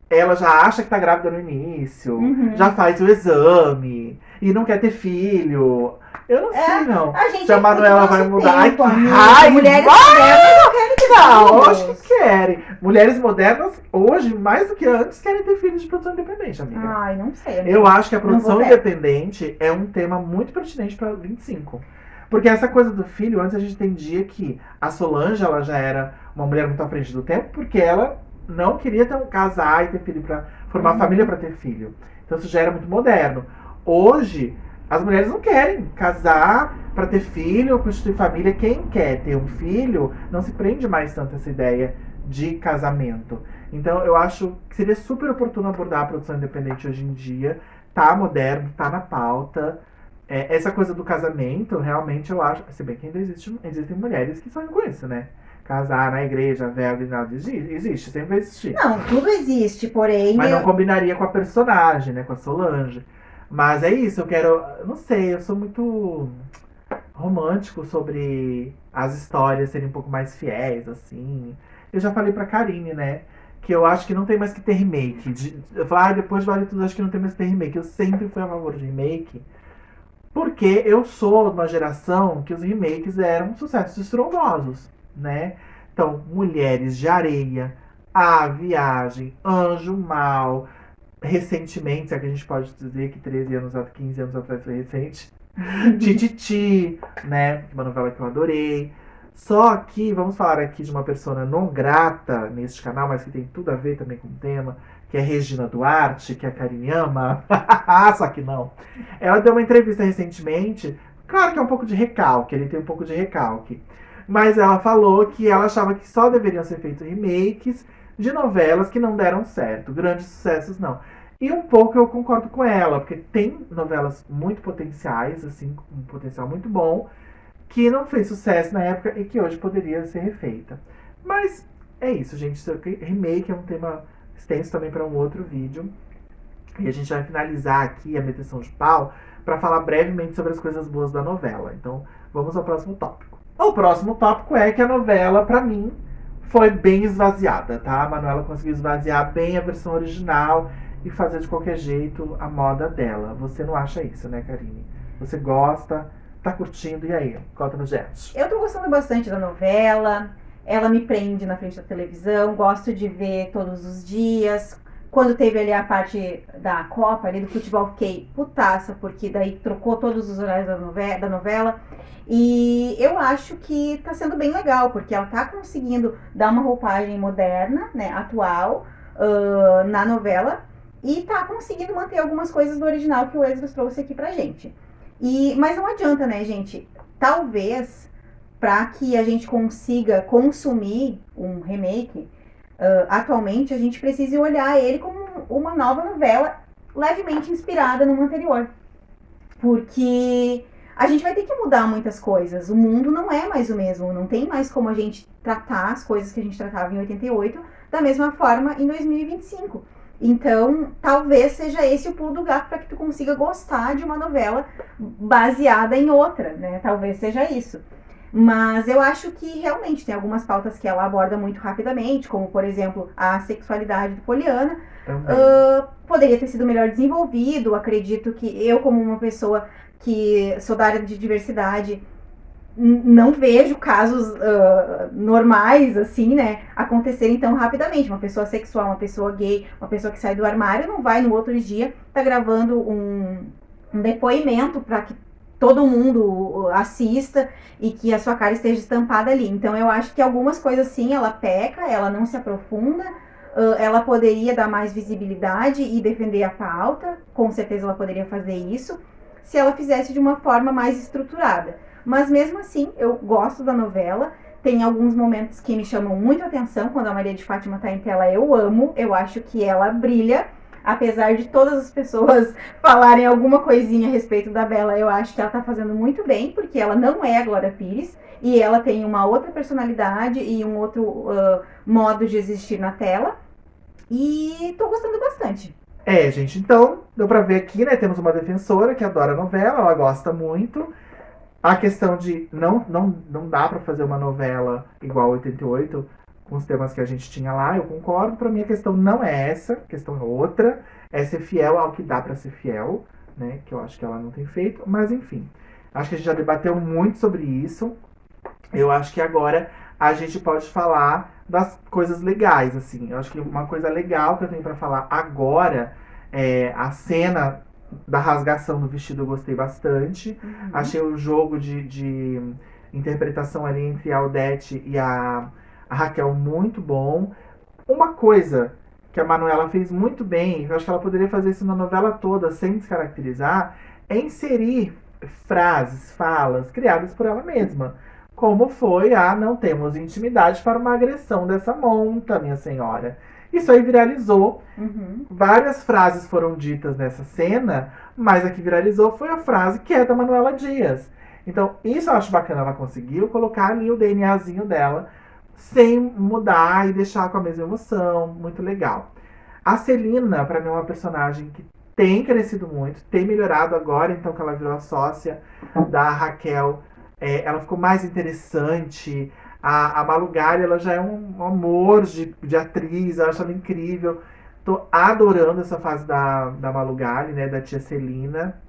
ela já acha que tá grávida no início, já faz o exame, e não quer ter filho. Eu não sei, não. Se a Manuela vai mudar. Ai, que raiva!
Mulheres modernas não querem ter
filhos. Acho que querem. Mulheres modernas, hoje, mais do que antes, querem ter filhos de produção independente, amiga.
Não sei. Amiga.
Eu acho que a produção independente é um tema muito pertinente pra 25. Porque essa coisa do filho, antes a gente entendia que a Solange, ela já era uma mulher muito à frente do tempo, porque ela não queria casar e ter filho pra formar família pra ter filho. Então isso já era muito moderno. Hoje, as mulheres não querem casar para ter filho, constituir família. Quem quer ter um filho não se prende mais tanto a essa ideia de casamento. Então eu acho que seria super oportuno abordar a produção independente hoje em dia. Tá moderno, tá na pauta. Essa coisa do casamento, realmente eu acho... Se bem que ainda existem mulheres que sonham com isso, né? casar na igreja, véu e nada. Existe, sempre vai existir.
Não, tudo existe, porém.
Mas não combinaria com a personagem, né? Com a Solange. Mas é isso, eu quero. Não sei, eu sou muito romântico sobre as histórias serem um pouco mais fiéis, assim. Eu já falei pra Karine, né? Que eu acho que não tem mais que ter remake. Eu falo, depois Vale Tudo, acho que não tem mais que ter remake. Eu sempre fui a favor de remake. Porque eu sou de uma geração que os remakes eram sucessos estrondosos, né? Então, Mulheres de Areia, A Viagem, Anjo Mal, recentemente, se é que a gente pode dizer que 13 anos, 15 anos atrás foi recente, Tititi, né? Uma novela que eu adorei. Só que vamos falar aqui de uma persona não grata neste canal, mas que tem tudo a ver também com o tema, que é Regina Duarte, que a Karine ama. Só que não. Ela deu uma entrevista recentemente, claro que é um pouco de recalque, ele tem um pouco de recalque. Mas ela falou que ela achava que só deveriam ser feitos remakes de novelas que não deram certo, grandes sucessos não. E um pouco eu concordo com ela, porque tem novelas muito potenciais, assim, com um potencial muito bom, que não fez sucesso na época e que hoje poderia ser refeita. Mas é isso, gente. Remake é um tema extenso também para um outro vídeo. E a gente vai finalizar aqui a meteção de pau para falar brevemente sobre as coisas boas da novela. Então, vamos ao próximo tópico. O próximo tópico é que a novela, para mim, foi bem esvaziada, tá? A Manuela conseguiu esvaziar bem a versão original e fazer de qualquer jeito a moda dela. Você não acha isso, né, Karine? Você gosta, tá curtindo, e aí? Conta no gente.
Eu tô gostando bastante da novela, ela me prende na frente da televisão, gosto de ver todos os dias. Quando teve ali a parte da Copa, ali do futebol, fiquei putaça, porque daí trocou todos os horários da novela. E eu acho que tá sendo bem legal, porque ela tá conseguindo dar uma roupagem moderna, né, atual, na novela, e tá conseguindo manter algumas coisas do original que o Esdras trouxe aqui pra gente. Mas não adianta, né, gente? Talvez, para que a gente consiga consumir um remake, atualmente a gente precise olhar ele como uma nova novela levemente inspirada numa anterior. Porque a gente vai ter que mudar muitas coisas. O mundo não é mais o mesmo. Não tem mais como a gente tratar as coisas que a gente tratava em 88 da mesma forma em 2025. Então, talvez seja esse o pulo do gato para que tu consiga gostar de uma novela baseada em outra, né? Talvez seja isso. Mas eu acho que realmente tem algumas pautas que ela aborda muito rapidamente, como, por exemplo, a sexualidade do Poliana. Poderia ter sido melhor desenvolvido. Acredito que eu, como uma pessoa que sou da área de diversidade, não vejo casos normais, assim, né, acontecerem tão rapidamente. Uma pessoa sexual, uma pessoa gay, uma pessoa que sai do armário, não vai no outro dia tá gravando um depoimento para que todo mundo assista e que a sua cara esteja estampada ali. Então eu acho que algumas coisas sim, ela peca, ela não se aprofunda, ela poderia dar mais visibilidade e defender a pauta, com certeza ela poderia fazer isso, se ela fizesse de uma forma mais estruturada. Mas mesmo assim, eu gosto da novela. Tem alguns momentos que me chamam muito a atenção. Quando a Maria de Fátima tá em tela, eu amo. Eu acho que ela brilha. Apesar de todas as pessoas falarem alguma coisinha a respeito da Bela, eu acho que ela tá fazendo muito bem, porque ela não é a Glória Pires. E ela tem uma outra personalidade e um outro modo de existir na tela. E tô gostando bastante.
Gente, então, deu pra ver aqui, né? Temos uma defensora que adora a novela, ela gosta muito. A questão de não dá pra fazer uma novela igual 88, com os temas que a gente tinha lá, eu concordo. Pra mim a questão não é essa, a questão é outra. É ser fiel ao que dá pra ser fiel, né? Que eu acho que ela não tem feito. Mas enfim, acho que a gente já debateu muito sobre isso. Eu acho que agora a gente pode falar das coisas legais, assim. Eu acho que uma coisa legal que eu tenho pra falar agora é a cena da rasgação do vestido. Eu gostei bastante. Achei o jogo de interpretação ali entre a Odete e a Raquel muito bom. Uma coisa que a Manuela fez muito bem, eu acho que ela poderia fazer isso na novela toda sem descaracterizar, é inserir frases, falas criadas por ela mesma. Como foi a "não temos intimidade para uma agressão dessa monta, minha senhora". Isso aí viralizou. Várias frases foram ditas nessa cena, mas a que viralizou foi a frase que é da Manuela Dias. Então, isso eu acho bacana, ela conseguiu colocar ali o DNAzinho dela sem mudar e deixar com a mesma emoção. Muito legal. A Celina, pra mim, é uma personagem que tem crescido muito, tem melhorado agora, então que ela virou a sócia da Raquel. Ela ficou mais interessante. A Malu Gali, ela já é um amor de atriz, eu acho ela incrível. Tô adorando essa fase da Malu Gali, né, da tia Celina.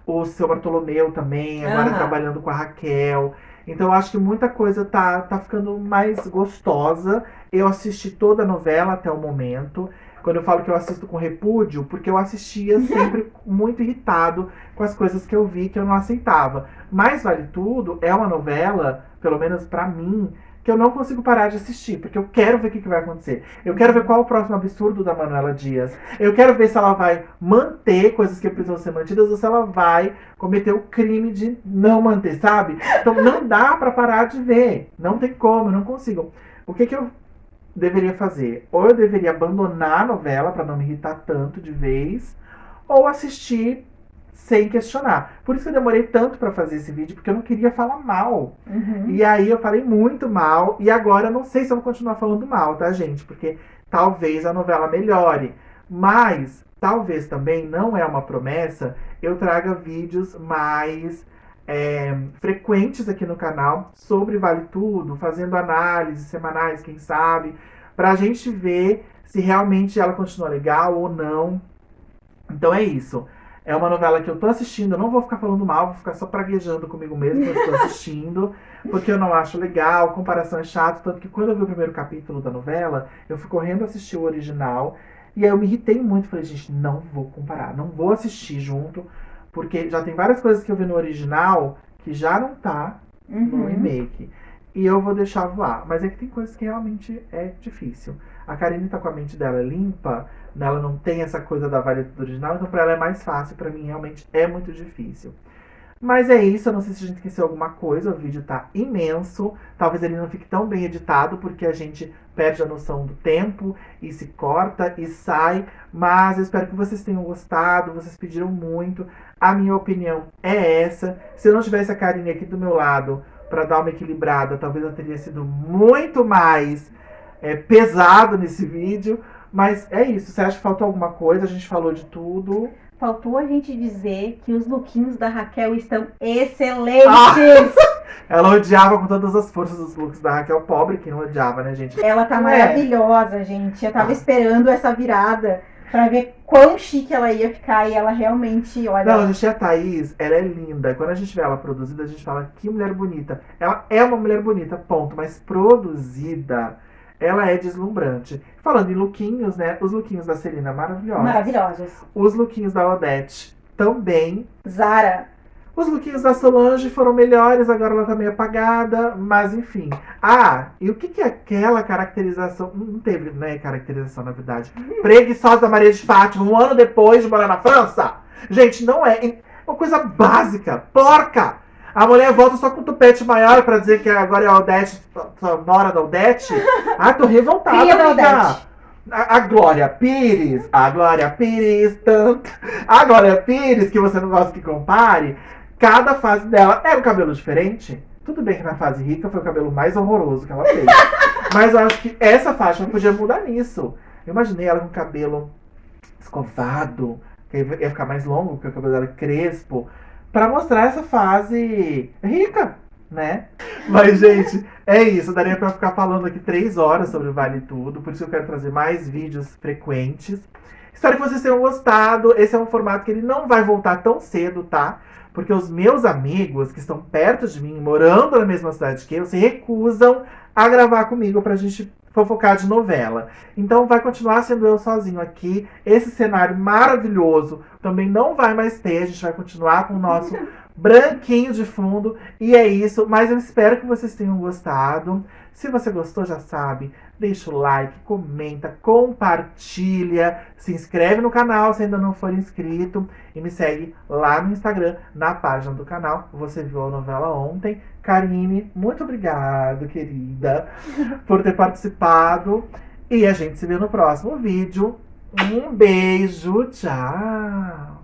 O seu Bartolomeu também, agora trabalhando com a Raquel. Então eu acho que muita coisa tá ficando mais gostosa. Eu assisti toda a novela até o momento. Quando eu falo que eu assisto com repúdio, porque eu assistia sempre muito irritado com as coisas que eu vi que eu não aceitava. Mas Vale Tudo é uma novela, pelo menos pra mim, que eu não consigo parar de assistir, porque eu quero ver o que vai acontecer. Eu quero ver qual é o próximo absurdo da Manuela Dias. Eu quero ver se ela vai manter coisas que precisam ser mantidas ou se ela vai cometer o crime de não manter, sabe? Então não dá pra parar de ver. Não tem como, eu não consigo. O que eu deveria fazer? Ou eu deveria abandonar a novela pra não me irritar tanto de vez, ou assistir sem questionar. Por isso que eu demorei tanto pra fazer esse vídeo, porque eu não queria falar mal. E aí eu falei muito mal, e agora eu não sei se eu vou continuar falando mal, tá, gente? Porque talvez a novela melhore. Mas, talvez também, não é uma promessa, eu traga vídeos mais frequentes aqui no canal sobre Vale Tudo, fazendo análises semanais, quem sabe, pra gente ver se realmente ela continua legal ou não. Então é isso. É uma novela que eu tô assistindo, eu não vou ficar falando mal, vou ficar só praguejando comigo mesmo que eu estou assistindo, porque eu não acho legal, comparação é chato, tanto que quando eu vi o primeiro capítulo da novela, eu fui correndo assistir o original, e aí eu me irritei muito, falei, gente, não vou comparar, não vou assistir junto, porque já tem várias coisas que eu vi no original que já não tá no remake. E eu vou deixar voar. Mas é que tem coisas que realmente é difícil. A Karine tá com a mente dela limpa, ela não tem essa coisa da Vale Tudo original, então pra ela é mais fácil, pra mim realmente é muito difícil. Mas é isso, eu não sei se a gente esqueceu alguma coisa, o vídeo tá imenso, talvez ele não fique tão bem editado, porque a gente perde a noção do tempo, e se corta, e sai, mas eu espero que vocês tenham gostado, vocês pediram muito, a minha opinião é essa. Se eu não tivesse a Karine aqui do meu lado, pra dar uma equilibrada, talvez eu teria sido muito mais pesado nesse vídeo, mas é isso, você acha que faltou alguma coisa? A gente falou de tudo.
Faltou a gente dizer que os lookinhos da Raquel estão excelentes!
Ela odiava com todas as forças os looks da Raquel, pobre que não odiava, né, gente?
Ela tá maravilhosa, gente. Eu tava esperando essa virada pra ver quão chique ela ia ficar e ela realmente, olha...
Não, gente, a Thaís, ela é linda. Quando a gente vê ela produzida, a gente fala, que mulher bonita. Ela é uma mulher bonita, ponto. Mas produzida, ela é deslumbrante. Falando em lookinhos, né, os lookinhos da Celina, maravilhosos.
Maravilhosos.
Os lookinhos da Odete, também.
Zara.
Os lookinhos da Solange foram melhores, agora ela tá meio apagada, mas enfim. Ah, e o que é aquela caracterização? Não teve, né, caracterização, na verdade. Preguiçosa da Maria de Fátima, um ano depois de morar na França. Gente, não é uma coisa básica, porca. A mulher volta só com o tupete maior pra dizer que agora é a Odete, a nora da Odete. Ah, tô revoltada, amiga. A Glória Pires, tanto. A Glória Pires, que você não gosta que compare, cada fase dela era um cabelo diferente. Tudo bem que na fase rica foi o cabelo mais horroroso que ela fez. Mas eu acho que essa faixa não podia mudar nisso. Eu imaginei ela com o cabelo escovado, que ia ficar mais longo, porque o cabelo dela é crespo, pra mostrar essa fase rica, né? Mas, gente, é isso. Daria pra ficar falando aqui 3 horas sobre o Vale Tudo. Por isso eu quero trazer mais vídeos frequentes. Espero que vocês tenham gostado. Esse é um formato que ele não vai voltar tão cedo, tá? Porque os meus amigos que estão perto de mim, morando na mesma cidade que eu, se recusam a gravar comigo pra gente fofocar de novela. Então vai continuar sendo eu sozinho aqui. Esse cenário maravilhoso também não vai mais ter. A gente vai continuar com o nosso branquinho de fundo. E é isso. Mas eu espero que vocês tenham gostado. Se você gostou, já sabe, deixa o like, comenta, compartilha, se inscreve no canal se ainda não for inscrito e me segue lá no Instagram, na página do canal. Você viu a novela ontem. Karine, muito obrigado, querida, por ter participado. E a gente se vê no próximo vídeo. Um beijo, tchau!